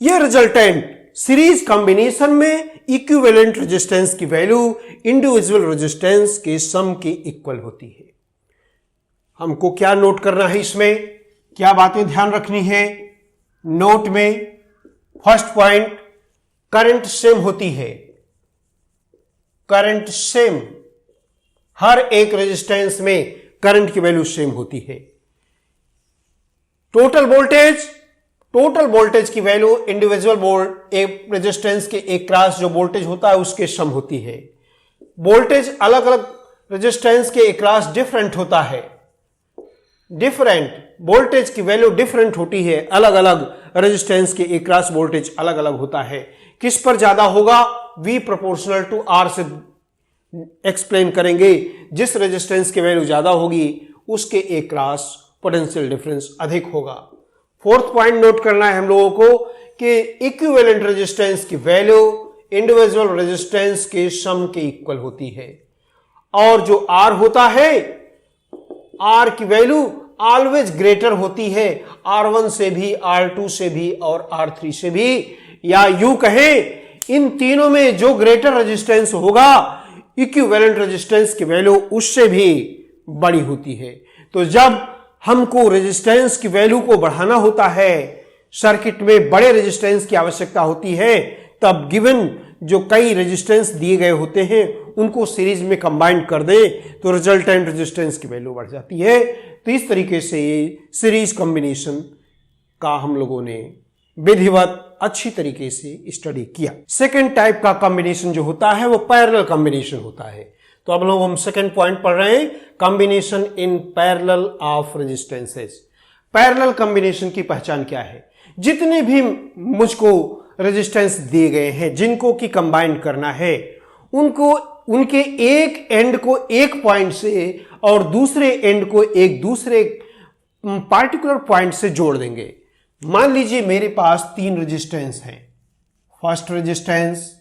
यह रिजल्टेंट सीरीज कॉम्बिनेशन में इक्विवेलेंट रेजिस्टेंस की वैल्यू इंडिविजुअल रेजिस्टेंस के सम के इक्वल होती है। हमको क्या नोट करना है, इसमें क्या बातें ध्यान रखनी है? नोट में फर्स्ट पॉइंट, करंट सेम होती है। करंट सेम, हर एक रेजिस्टेंस में करंट की वैल्यू सेम होती है। टोटल वोल्टेज की वैल्यू इंडिविजुअल एक रेजिस्टेंस के एक क्रॉस जो वोल्टेज होता है उसके सम होती है। वोल्टेज अलग अलग रेजिस्टेंस के एक क्रॉस डिफरेंट होता है। डिफरेंट वोल्टेज की वैल्यू डिफरेंट होती है, अलग अलग रेजिस्टेंस के एक क्रॉस वोल्टेज अलग अलग होता है। किस पर ज्यादा होगा? V प्रोपोर्शनल टू R से एक्सप्लेन करेंगे। जिस रेजिस्टेंस की वैल्यू ज्यादा होगी उसके एक क्रॉस पोटेंशियल डिफरेंस अधिक होगा। फोर्थ पॉइंट नोट करना है हम लोगों को कि इक्विवेलेंट रेजिस्टेंस की वैल्यू इंडिविजुअल रेजिस्टेंस के सम के इक्वल होती है। और जो R होता है, R की वैल्यू ऑलवेज ग्रेटर होती है R1 से भी, R2 से भी और R3 से भी। या यूं कहें, इन तीनों में जो ग्रेटर रेजिस्टेंस होगा इक्विवेलेंट रेजिस्टेंस की वैल्यू उससे भी बड़ी होती है। तो जब हमको रेजिस्टेंस की वैल्यू को बढ़ाना होता है, सर्किट में बड़े रेजिस्टेंस की आवश्यकता होती है, तब गिवन जो कई रेजिस्टेंस दिए गए होते हैं उनको सीरीज में कंबाइन कर दे तो रिजल्टेंट रेजिस्टेंस की वैल्यू बढ़ जाती है। तो इस तरीके से ये सीरीज कॉम्बिनेशन का हम लोगों ने विधिवत अच्छी तरीके से स्टडी किया। सेकेंड टाइप का कॉम्बिनेशन जो होता है वो पैरेलल कॉम्बिनेशन होता है। तो अब लोग हम सेकेंड पॉइंट पढ़ रहे हैं, combination in parallel of resistances. Parallel combination की पहचान क्या है? जितने भी मुझको रेजिस्टेंस दिए गए हैं जिनको की कंबाइन करना है, उनको उनके एक एंड को एक पॉइंट से और दूसरे एंड को एक दूसरे पार्टिकुलर पॉइंट से जोड़ देंगे। मान लीजिए मेरे पास 3 रेजिस्टेंस हैं। फर्स्ट रेजिस्टेंस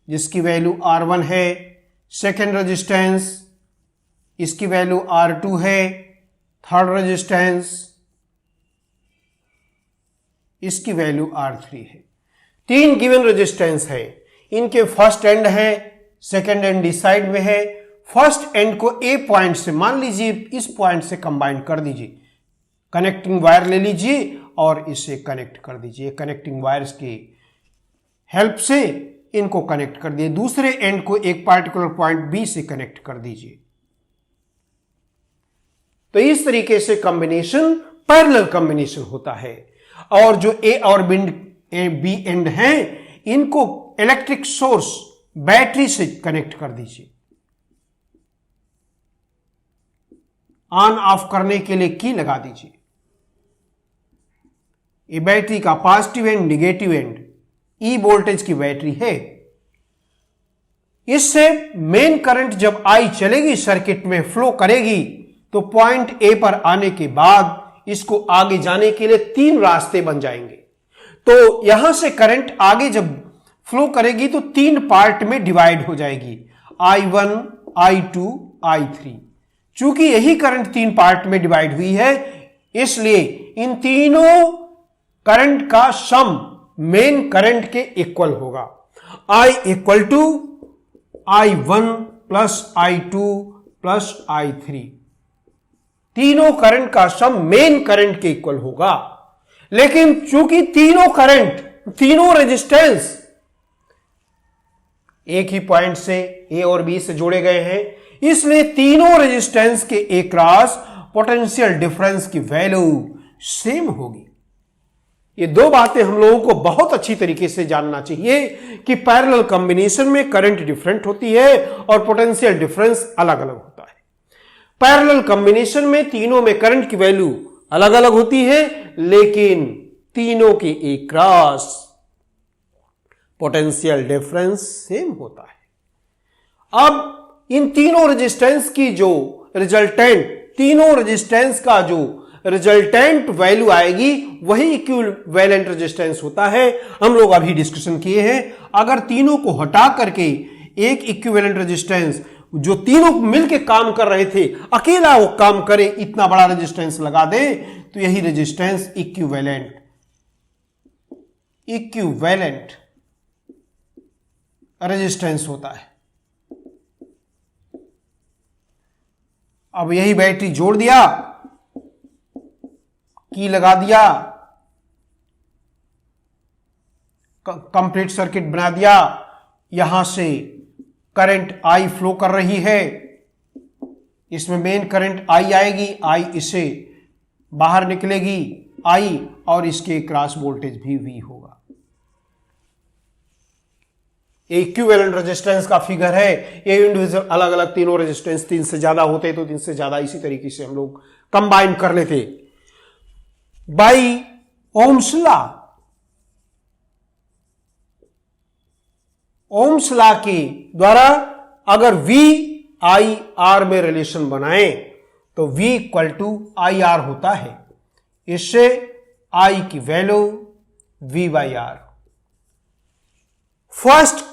जिसकी वैल्यू R1 है, सेकेंड रेजिस्टेंस इसकी वैल्यू R2 है, थर्ड रेजिस्टेंस इसकी वैल्यू R3 है। 3 गिवन रेजिस्टेंस है, इनके फर्स्ट एंड है, सेकेंड एंड इस साइड में है। फर्स्ट एंड को ए पॉइंट से, मान लीजिए इस पॉइंट से कंबाइन कर दीजिए, कनेक्टिंग वायर ले लीजिए और इसे कनेक्ट कर दीजिए। कनेक्टिंग वायर्स की हेल्प से इनको कनेक्ट कर दिए। दूसरे एंड को एक पार्टिकुलर पॉइंट बी से कनेक्ट कर दीजिए। तो इस तरीके से कॉम्बिनेशन पैरेलल कॉम्बिनेशन होता है। और जो ए और बी एंड हैं इनको इलेक्ट्रिक सोर्स बैटरी से कनेक्ट कर दीजिए। ऑन ऑफ करने के लिए की लगा दीजिए। ये बैटरी का positive and negative and E voltage की बैटरी है। इससे मेन करंट जब आई चलेगी सर्किट में फ्लो करेगी तो पॉइंट ए पर आने के बाद इसको आगे जाने के लिए 3 रास्ते बन जाएंगे। तो यहां से करंट आगे जब फ्लो करेगी तो 3 पार्ट में डिवाइड हो जाएगी, I1, I2, I3। चूंकि यही करंट 3 पार्ट में डिवाइड हुई है इसलिए इन तीनों करंट का सम मेन करंट के इक्वल होगा। I equal to I1 plus I2 plus I3। तीनों करंट का सम मेन करंट के इक्वल होगा। लेकिन चूंकि तीनों करंट, तीनों रेजिस्टेंस एक ही पॉइंट से ए और बी से जोड़े गए हैं, इसलिए तीनों रेजिस्टेंस के अक्रॉस पोटेंशियल डिफरेंस की वैल्यू सेम होगी। ये 2 बातें हम लोगों को बहुत अच्छी तरीके से जानना चाहिए कि पैरेलल कॉम्बिनेशन में करंट डिफरेंट होती है और पोटेंशियल डिफरेंस अलग अलग होता है। पैरेलल कॉम्बिनेशन में तीनों में करंट की वैल्यू अलग अलग होती है लेकिन तीनों के अक्रॉस पोटेंशियल डिफरेंस सेम होता है। अब इन तीनों रेजिस्टेंस की जो रिजल्टेंट, तीनों रेजिस्टेंस का जो रिजल्टेंट वैल्यू आएगी वही इक्विवेलेंट रेजिस्टेंस होता है। हम लोग अभी डिस्कशन किए हैं, अगर तीनों को हटा करके एक इक्विवेलेंट रेजिस्टेंस जो तीनों मिलके काम कर रहे थे अकेला वो काम करे, इतना बड़ा रेजिस्टेंस लगा दे, तो यही रेजिस्टेंस इक्विवेलेंट रेजिस्टेंस होता है। अब यही बैटरी जोड़ दिया, की लगा दिया, कंप्लीट सर्किट बना दिया, यहां से करंट आई फ्लो कर रही है, इसमें मेन करंट आई आएगी, आई इसे बाहर निकलेगी आई, और इसके क्रॉस वोल्टेज भी वी होगा। ये इक्विवेलेंट रेजिस्टेंस का फिगर है। ये इंडिविजुअल अलग अलग तीनों रेजिस्टेंस, 3 से ज्यादा होते तो 3 से ज्यादा, इसी तरीके से हम लोग कंबाइन कर लेते। By Ohm's law, Ohm's law के द्वारा अगर V I R में रिलेशन बनाए तो V equal to I R होता है। इससे I की value V by R. First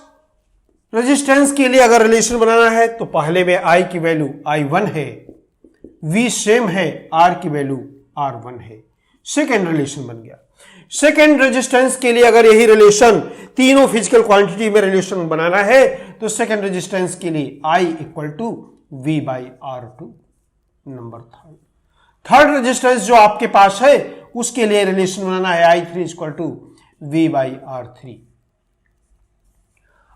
resistance के लिए अगर रिलेशन बनाना है तो पहले में I की वैल्यू I1 है, V सेम है, R की वैल्यू R1 है। सेकेंड रिलेशन बन गया। सेकेंड रेजिस्टेंस के लिए अगर यही रिलेशन तीनों फिजिकल क्वांटिटी में रिलेशन बनाना है तो सेकेंड रेजिस्टेंस के लिए I equal to V by R2। Number third resistance जो आपके पास है उसके लिए रिलेशन बनाना है I3 equal to V by R3।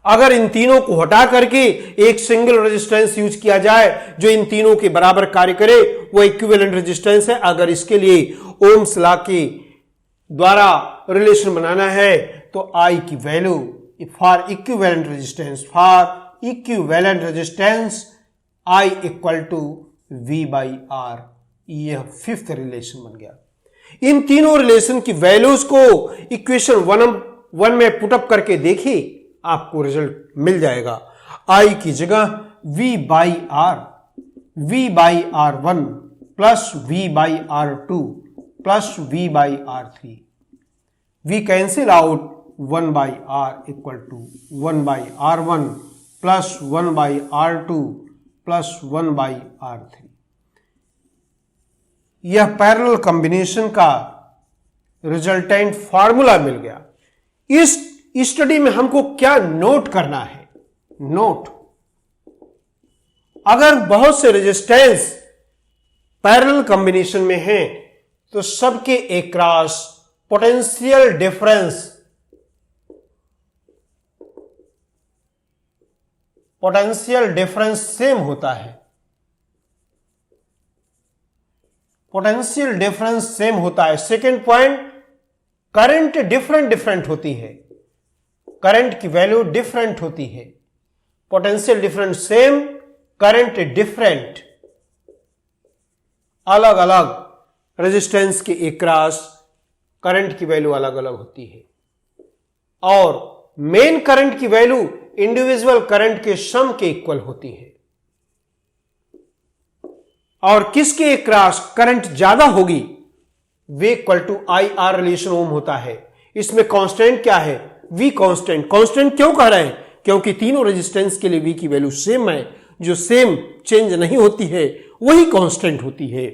अगर इन तीनों को हटा करके एक सिंगल रेजिस्टेंस यूज किया जाए जो इन तीनों के बराबर कार्य करे, वो इक्विवेलेंट रेजिस्टेंस है। अगर इसके लिए ओम्स लॉ के द्वारा रिलेशन बनाना है तो I की value for equivalent resistance I equal to V by R। यह फिफ्थ रिलेशन बन गया। इन तीनों रिलेशन की वैल्यूज को इक्वेशन 1 में पुटअप करके देखिए, आपको रिजल्ट मिल जाएगा। I की जगह V by R1 plus V by R2 plus V by R3। V cancel out, 1 by R equal to 1 by R1 plus 1 by R2 plus 1 by R3। यह parallel combination का resultant formula मिल गया। इस study में हमको क्या note करना है? नोट, अगर बहुत से रेजिस्टेंस पैरेलल कॉम्बिनेशन में हैं तो सबके अक्रॉस पोटेंशियल डिफरेंस सेम होता है। पोटेंशियल डिफरेंस सेम होता है। सेकेंड पॉइंट, करंट डिफरेंट होती है, करंट की वैल्यू डिफरेंट होती है। Potential difference same, current different, अलग अलग रेजिस्टेंस के अक्रॉस करंट की वैल्यू अलग अलग होती है। और मेन करंट की वैल्यू इंडिविजुअल करंट के सम के इक्वल होती है। और किसके अक्रॉस करंट ज्यादा होगी, V equal to I R relation Ohm होता है। इसमें कांस्टेंट क्या है? V constant. कांस्टेंट क्यों कह रहे हैं? क्योंकि तीनों रेजिस्टेंस के लिए V की वैल्यू सेम है। जो सेम चेंज नहीं होती है वही कांस्टेंट होती है।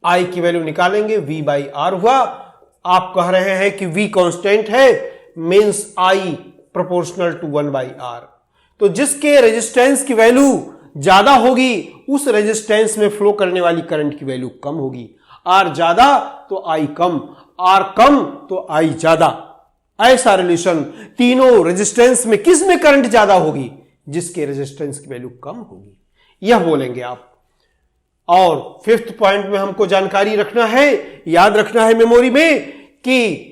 I की वैल्यू निकालेंगे, V बाई R हुआ। आप कह रहे हैं कि V कांस्टेंट है, means I proportional to 1 by R। तो जिसके रेजिस्टेंस की वैल्यू ज्यादा होगी उस रेजिस्टेंस में फ्लो करने वाली करंट की वैल्यू कम होगी। R ज्यादा तो I कम, R कम तो I ज्यादा। ऐसा रिलेशन तीनों रेजिस्टेंस में किस में करंट ज्यादा होगी? जिसके रेजिस्टेंस की वैल्यू कम होगी, यह बोलेंगे आप। और फिफ्थ पॉइंट में हमको जानकारी रखना है, याद रखना है मेमोरी में, कि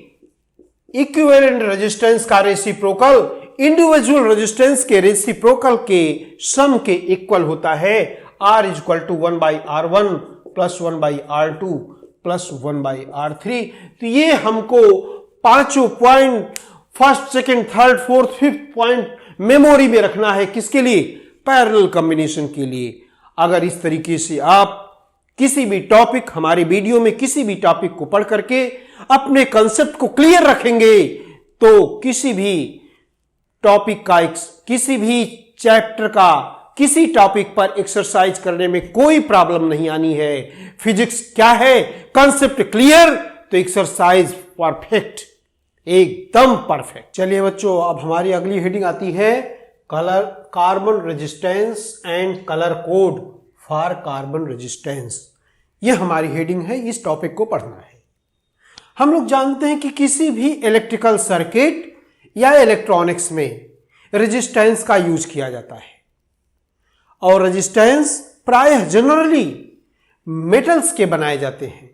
इक्विवेलेंट रेजिस्टेंस का रेसिप्रोकल इंडिविजुअल रेजिस्टेंस के रेसिप्रोकल के सम के इक्वल होता है। R equal to 1 by R1 plus 1 by R2 plus 1 by R3। तो ये हमको पांचों point, first, second, third, fourth, fifth point memory में रखना है। किसके लिए? पैरेलल कॉम्बिनेशन के लिए। अगर इस तरीके से आप किसी भी टॉपिक, हमारे वीडियो में किसी भी टॉपिक को पढ़ करके अपने कंसेप्ट को क्लियर रखेंगे तो किसी भी टॉपिक का, किसी भी चैप्टर का, किसी टॉपिक पर एक्सरसाइज करने में कोई प्रॉब्लम नहीं आनी है। फिजिक्स क्या है, कंसेप्ट क्लियर तो एक्सरसाइज परफेक्ट, एकदम परफेक्ट। चलिए बच्चों, अब हमारी अगली हेडिंग आती है colour, carbon resistance and colour code for carbon resistance. यह हमारी हेडिंग है, इस टॉपिक को पढ़ना है। हम लोग जानते हैं कि किसी भी इलेक्ट्रिकल सर्किट या इलेक्ट्रॉनिक्स में रेजिस्टेंस का यूज किया जाता है और रेजिस्टेंस प्रायः जनरली मेटल्स के बनाए जाते हैं,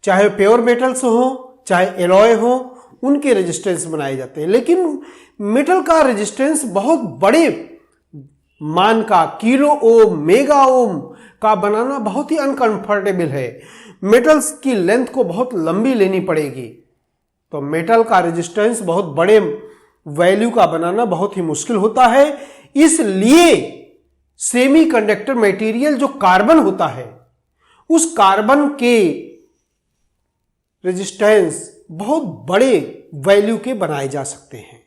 चाहे प्योर मेटल्स हो चाहे एलॉय हो, उनके रेजिस्टेंस बनाए जाते हैं। लेकिन मेटल का रेजिस्टेंस बहुत बड़े मान का, किलो ओम, मेगा ओम का बनाना बहुत ही अनकंफर्टेबल है। मेटल्स की लेंथ को बहुत लंबी लेनी पड़ेगी, तो मेटल का रेजिस्टेंस बहुत बड़े वैल्यू का बनाना बहुत ही मुश्किल होता है। इसलिए सेमीकंडक्टर मटेरियल जो कार्बन होता है, उस कार्बन के रेजिस्टेंस बहुत बड़े वैल्यू के बनाए जा सकते हैं।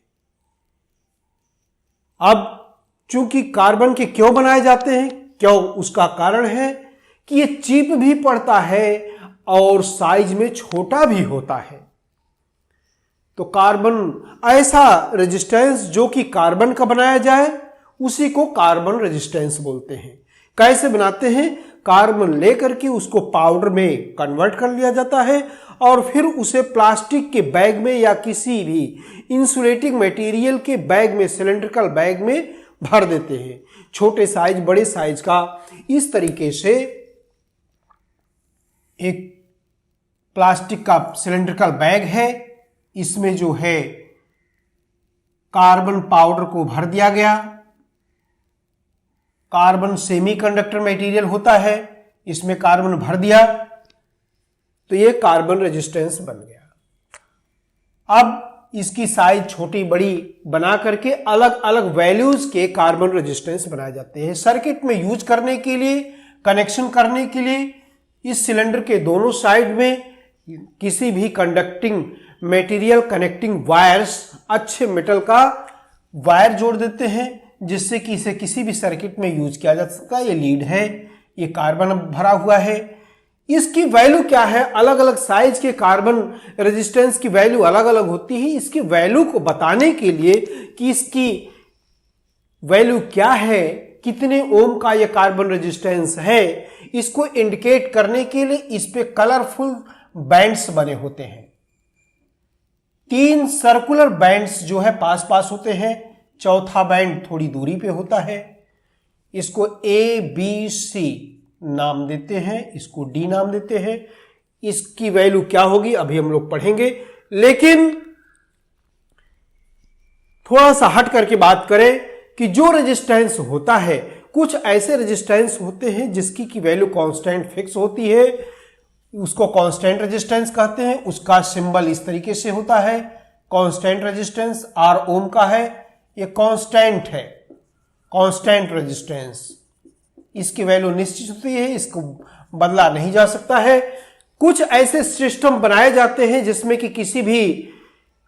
अब चूंकि कार्बन के क्यों बनाए जाते हैं, क्यों, उसका कारण है कि ये चीप भी पड़ता है और साइज में छोटा भी होता है। तो कार्बन, ऐसा रेजिस्टेंस जो कि कार्बन का बनाया जाए उसी को कार्बन रेजिस्टेंस बोलते हैं। कैसे बनाते हैं, कार्बन लेकर के उसको पाउडर में कन्वर्ट कर लिया जाता है और फिर उसे प्लास्टिक के बैग में या किसी भी इंसुलेटिंग मटेरियल के बैग में, सिलेंड्रिकल बैग में भर देते हैं। छोटे साइज, बड़े साइज का, इस तरीके से एक प्लास्टिक का सिलेंड्रिकल बैग है, इसमें जो है कार्बन पाउडर को भर दिया गया। कार्बन सेमीकंडक्टर मटेरियल होता है, इसमें कार्बन भर दिया तो ये कार्बन रेजिस्टेंस बन गया। अब इसकी साइज छोटी बड़ी बना करके अलग अलग वैल्यूज के कार्बन रेजिस्टेंस बनाए जाते हैं। सर्किट में यूज करने के लिए, कनेक्शन करने के लिए इस सिलेंडर के दोनों साइड में किसी भी कंडक्टिंग मटेरियल, कनेक्टिंग वायर्स, अच्छे मेटल का वायर जोड़ देते हैं जिससे कि इसे किसी भी सर्किट में यूज किया जा सकता है। ये लीड है, ये कार्बन भरा हुआ है। इसकी वैल्यू क्या है, अलग अलग साइज के कार्बन रेजिस्टेंस की वैल्यू अलग अलग होती है। इसकी वैल्यू को बताने के लिए कि इसकी वैल्यू क्या है, कितने ओम का ये कार्बन रेजिस्टेंस है, इसको इंडिकेट करने के लिए इस पे कलरफुल बैंड्स बने होते हैं। 3 सर्कुलर बैंड्स जो है पास पास होते हैं, चौथा बैंड थोड़ी दूरी पे होता है। इसको ABC नाम देते हैं, इसको D नाम देते हैं। इसकी वैल्यू क्या होगी अभी हम लोग पढ़ेंगे, लेकिन थोड़ा सा हट करके बात करें कि जो रेजिस्टेंस होता है, कुछ ऐसे रेजिस्टेंस होते हैं जिसकी की वैल्यू कांस्टेंट फिक्स होती है, उसको कांस्टेंट रेजिस्टेंस कहते हैं। उसका सिंबल इस तरीके से होता है, कांस्टेंट रेजिस्टेंस R ओम का है, ये कांस्टेंट है, कांस्टेंट रेजिस्टेंस। इसकी वैल्यू निश्चित होती है, इसको बदला नहीं जा सकता है। कुछ ऐसे सिस्टम बनाए जाते हैं जिसमें कि किसी भी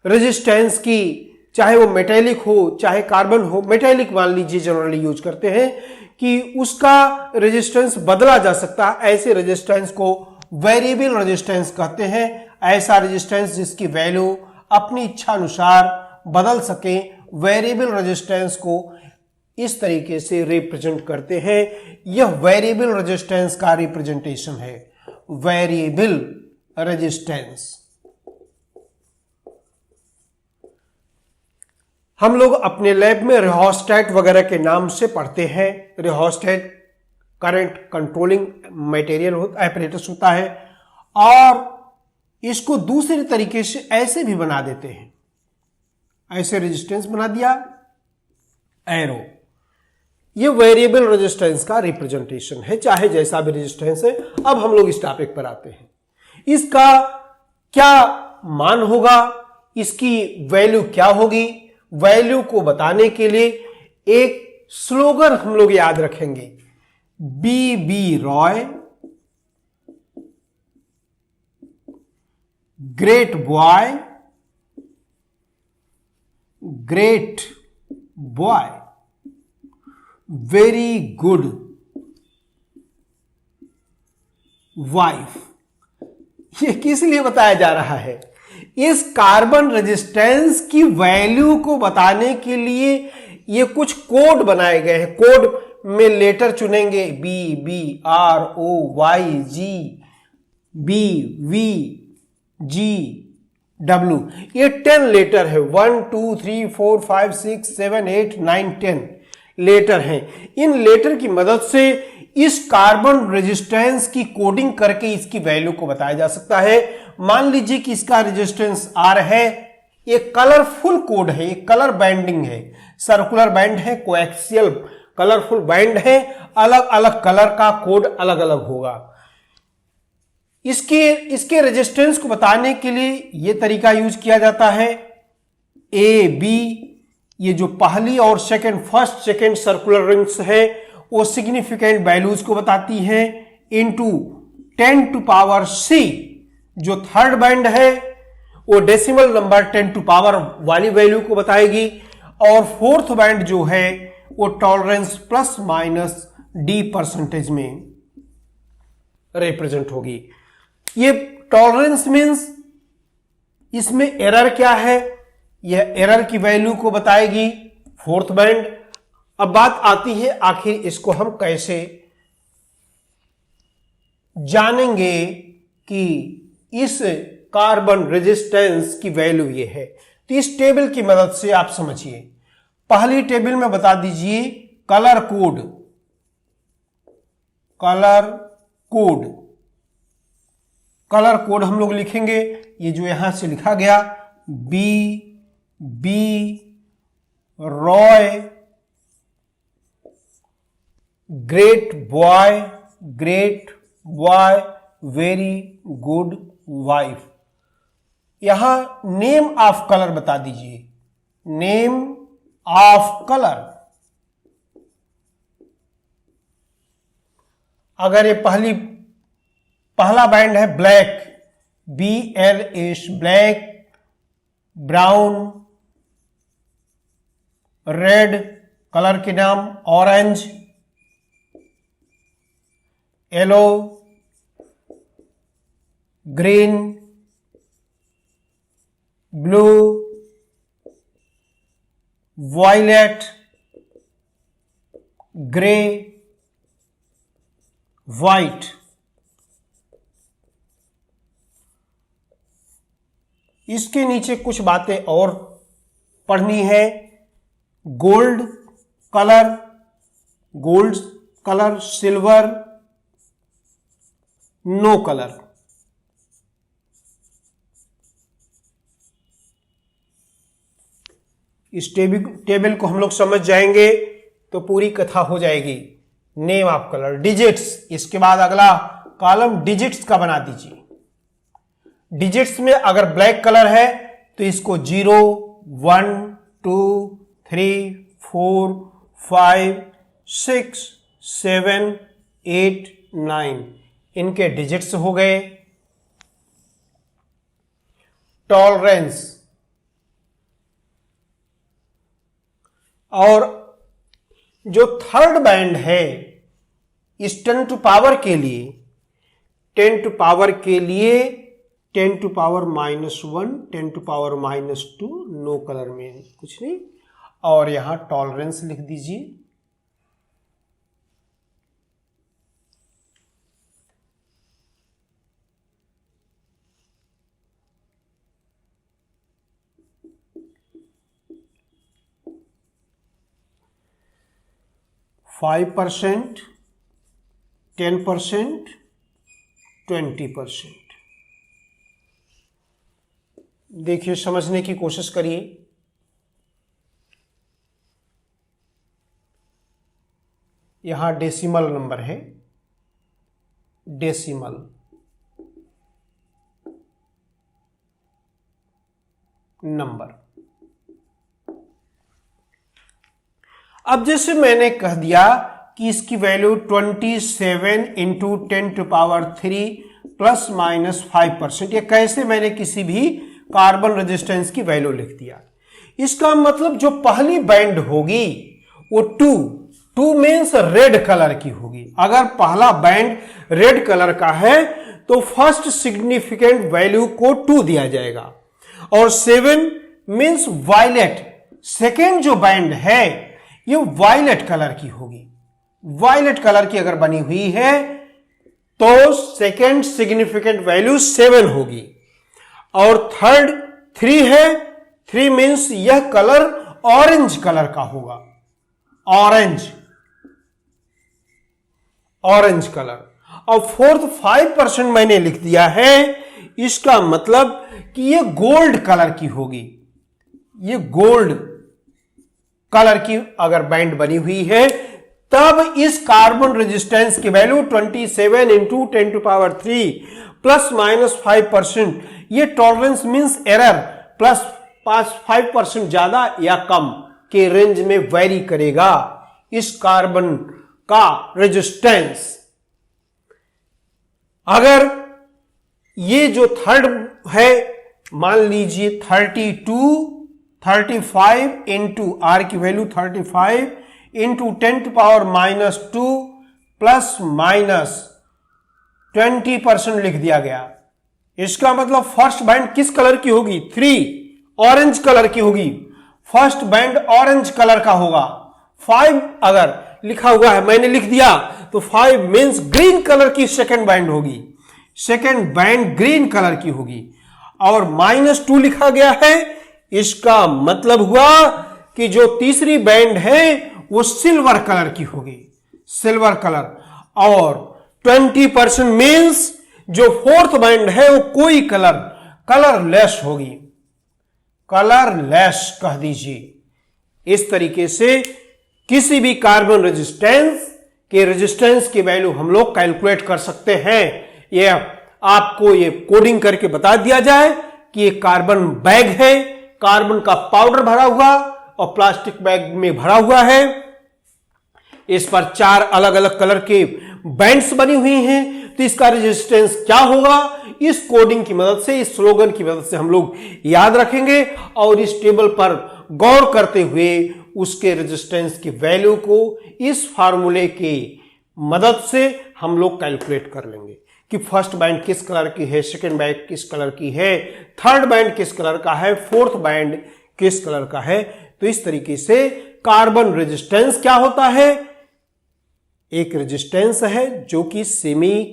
रेजिस्टेंस की, चाहे वो मेटेलिक हो चाहे कार्बन हो, मेटेलिक मान लीजिए जनरली यूज करते हैं, कि उसका रेजिस्टेंस बदला जा सकता है। ऐसे रेजिस्टेंस को वेरिएबल रेजिस्टेंस कहते हैं। ऐसा रेजिस्टेंस जिसकी वैल्यू अपनी इच्छा अनुसार बदल सके, वेरिएबल रेजिस्टेंस को इस तरीके से रिप्रेजेंट करते हैं। यह वेरिएबल रेजिस्टेंस का रिप्रेजेंटेशन है, वेरिएबल रेजिस्टेंस। हम लोग अपने लैब में रिहोस्टेट वगैरह के नाम से पढ़ते हैं। रिहोस्टेट करंट कंट्रोलिंग मटेरियल होता, एपरेटस होता है, और इसको दूसरे तरीके से ऐसे भी बना देते हैं। ऐसे रेजिस्टेंस बना दिया, एरो, ये वेरिएबल रेजिस्टेंस का रिप्रेजेंटेशन है, चाहे जैसा भी रेजिस्टेंस है। अब हम लोग इस टॉपिक पर आते हैं। इसका क्या मान होगा, इसकी वैल्यू क्या होगी, वैल्यू को बताने के लिए एक स्लोगन हम लोग याद रखेंगे, B Roy, great boy, great boy, very good wife. ये किस लिए बताया जा रहा है? इस कार्बन रेजिस्टेंस की वैल्यू को बताने के लिए ये कुछ कोड बनाए गए हैं। कोड में लेटर चुनेंगे, B R O Y ji, B we ji W. ये 10 लेटर है, 1 2 3 4 5 6 7 8 9 10 लेटर हैं। इन लेटर की मदद से इस कार्बन रेजिस्टेंस की कोडिंग करके इसकी वैल्यू को बताया जा सकता है। मान लीजिए कि इसका रेजिस्टेंस आर है, एक कलरफुल कोड है, एक कलर बैंडिंग है, सर्कुलर बैंड है, कोएक्सियल कलरफुल बैंड है, अलग अलग कलर का कोड अलग अलग होगा। इसके रेजिस्टेंस को बताने के लिए यह तरीका यूज किया जाता है, ए बी, ये जो पहली और फर्स्ट सेकेंड सर्कुलर रिंग्स है वो सिग्निफिकेंट वैल्यूज को बताती हैं, इनटू 10 टू पावर सी जो थर्ड बैंड है वो डेसिमल नंबर 10 टू पावर वाली वैल्यू को बताएगी, और फोर्थ बैंड जो है वो tolerance plus minus D percentage में रिप्रेजेंट होगी। ये टॉलरेंस मींस इसमें एरर क्या है, यह एरर की वैल्यू को बताएगी फोर्थ बैंड। अब बात आती है आखिर इसको हम कैसे जानेंगे कि इस कार्बन रेजिस्टेंस की वैल्यू ये है। तो इस टेबल की मदद से आप समझिए, पहली टेबल में बता दीजिए कलर कोड, कलर कोड हम लोग लिखेंगे, ये जो यहां से लिखा गया, B Roy, great boy, very good wife. यहां नेम ऑफ कलर बता दीजिए, नेम ऑफ कलर। अगर ये पहला बैंड है black, BLH black, brown, red colour के नाम orange, yellow, green, blue, violet, grey, white. इसके नीचे कुछ बातें और पढ़नी है, gold colour, silver, no colour. इस टेबल को हम लोग समझ जाएंगे तो पूरी कथा हो जाएगी। नेम ऑफ कलर, डिजिट्स, इसके बाद अगला कॉलम डिजिट्स का बना दीजिए। डिजिट्स में अगर ब्लैक कलर है तो इसको 0 1 2 3 4 5 6 7 8 9 इनके डिजिट्स हो गए। टॉलरेंस, और जो थर्ड बैंड है इस 10 टू पावर के लिए 10 to power -1, 10 to power -2, no colour में कुछ नहीं, और यहां टॉलरेंस लिख दीजिए। %, 10%, 20%। देखिए, समझने की कोशिश करिए। यहां डेसिमल नंबर है, डेसिमल नंबर। अब जैसे मैंने कह दिया कि इसकी वैल्यू 27 इंटू 10⁻³ प्लस माइनस 5%, ये कैसे मैंने किसी भी कार्बन रेजिस्टेंस की वैल्यू लिख दिया। इसका मतलब जो पहली बैंड होगी वो 2 मीन्स रेड कलर की होगी। अगर पहला बैंड रेड कलर का है तो फर्स्ट सिग्निफिकेंट वैल्यू को 2 दिया जाएगा, और 7 मीन्स वायलेट, सेकेंड जो बैंड है ये वायलेट कलर की होगी। वायलेट कलर की अगर बनी हुई है तो सेकेंड सिग्निफिकेंट वैल्यू 7 होगी, और थर्ड 3 है, 3 मीन्स यह कलर ऑरेंज कलर का होगा, ऑरेंज कलर। और फोर्थ 5% मैंने लिख दिया है, इसका मतलब कि ये गोल्ड कलर की होगी। ये गोल्ड कलर की अगर बैंड बनी हुई है तब इस कार्बन रेजिस्टेंस की वैल्यू 27 इंटू 10⁻³ प्लस माइनस 5%, ये टॉलरेंस मीन्स एरर प्लस 5% ज्यादा या कम के रेंज में वेरी करेगा इस कार्बन का रेजिस्टेंस। अगर ये जो थर्ड है मान लीजिए 35 इंटू आर की वैल्यू 35 इंटू 10⁻⁻² प्लस माइनस 20% लिख दिया गया। इसका मतलब फर्स्ट बैंड किस कलर की होगी? 3 ऑरेंज कलर की होगी। फर्स्ट बैंड ऑरेंज कलर का होगा। 5 अगर लिखा हुआ है मैंने लिख दिया तो 5 मीन्स ग्रीन कलर की सेकेंड बैंड होगी। सेकेंड बैंड ग्रीन कलर की होगी, और -2 लिखा गया है, इसका मतलब हुआ कि जो तीसरी बैंड है वो सिल्वर कलर की होगी, सिल्वर कलर। और 20% मीन्स जो फोर्थ बैंड है वो कोई कलरलेस होगी, कलरलेस कह दीजिए। इस तरीके से किसी भी कार्बन रेजिस्टेंस की वैल्यू हम लोग कैलकुलेट कर सकते हैं। ये आपको ये कोडिंग करके बता दिया जाए कि ये कार्बन बैग है, कार्बन का पाउडर भरा हुआ और प्लास्टिक बैग में भरा हुआ है। इस पर 4 अलग अलग कलर के बैंड्स बनी हुई हैं, तो इसका रेजिस्टेंस क्या होगा इस कोडिंग की मदद से, इस स्लोगन की मदद से हम लोग याद रखेंगे और इस टेबल पर गौर करते हुए उसके रेजिस्टेंस की वैल्यू को इस फार्मूले की मदद से हम लोग कैलकुलेट कर लेंगे कि फर्स्ट बैंड किस कलर की है, सेकेंड बैंड किस कलर की है, थर्ड बैंड किस कलर का है, फोर्थ बैंड किस कलर का है। तो इस तरीके से कार्बन रेजिस्टेंस क्या होता है? एक रेजिस्टेंस है जो कि सेमी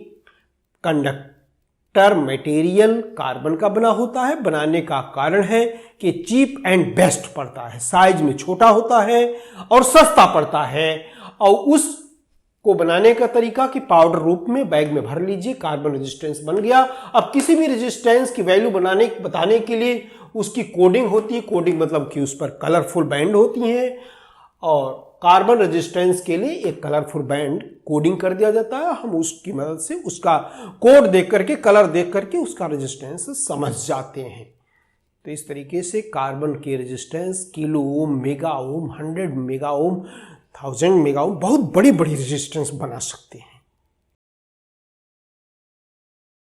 कंडक्टर मटेरियल कार्बन का बना होता है। बनाने का कारण है कि चीप एंड बेस्ट पड़ता है, साइज में छोटा होता है और सस्ता पड़ता है। और उसको बनाने का तरीका कि पाउडर रूप में बैग में भर लीजिए, कार्बन रेजिस्टेंस बन गया। अब किसी भी रेजिस्टेंस की वैल्यू बताने के लिए उसकी कोडिंग होती है। कोडिंग मतलब कि उस पर कलरफुल बैंड होती हैं, और कार्बन रेजिस्टेंस के लिए एक कलरफुल बैंड कोडिंग कर दिया जाता है। हम उसकी मदद से उसका कोड देख करके, कलर देख करके उसका रेजिस्टेंस समझ जाते हैं। तो इस तरीके से कार्बन के resistance kilo ohm, mega ohm, 100 mega ohm, 1000 mega ohm, बहुत बड़ी बड़ी रेजिस्टेंस बना सकते हैं।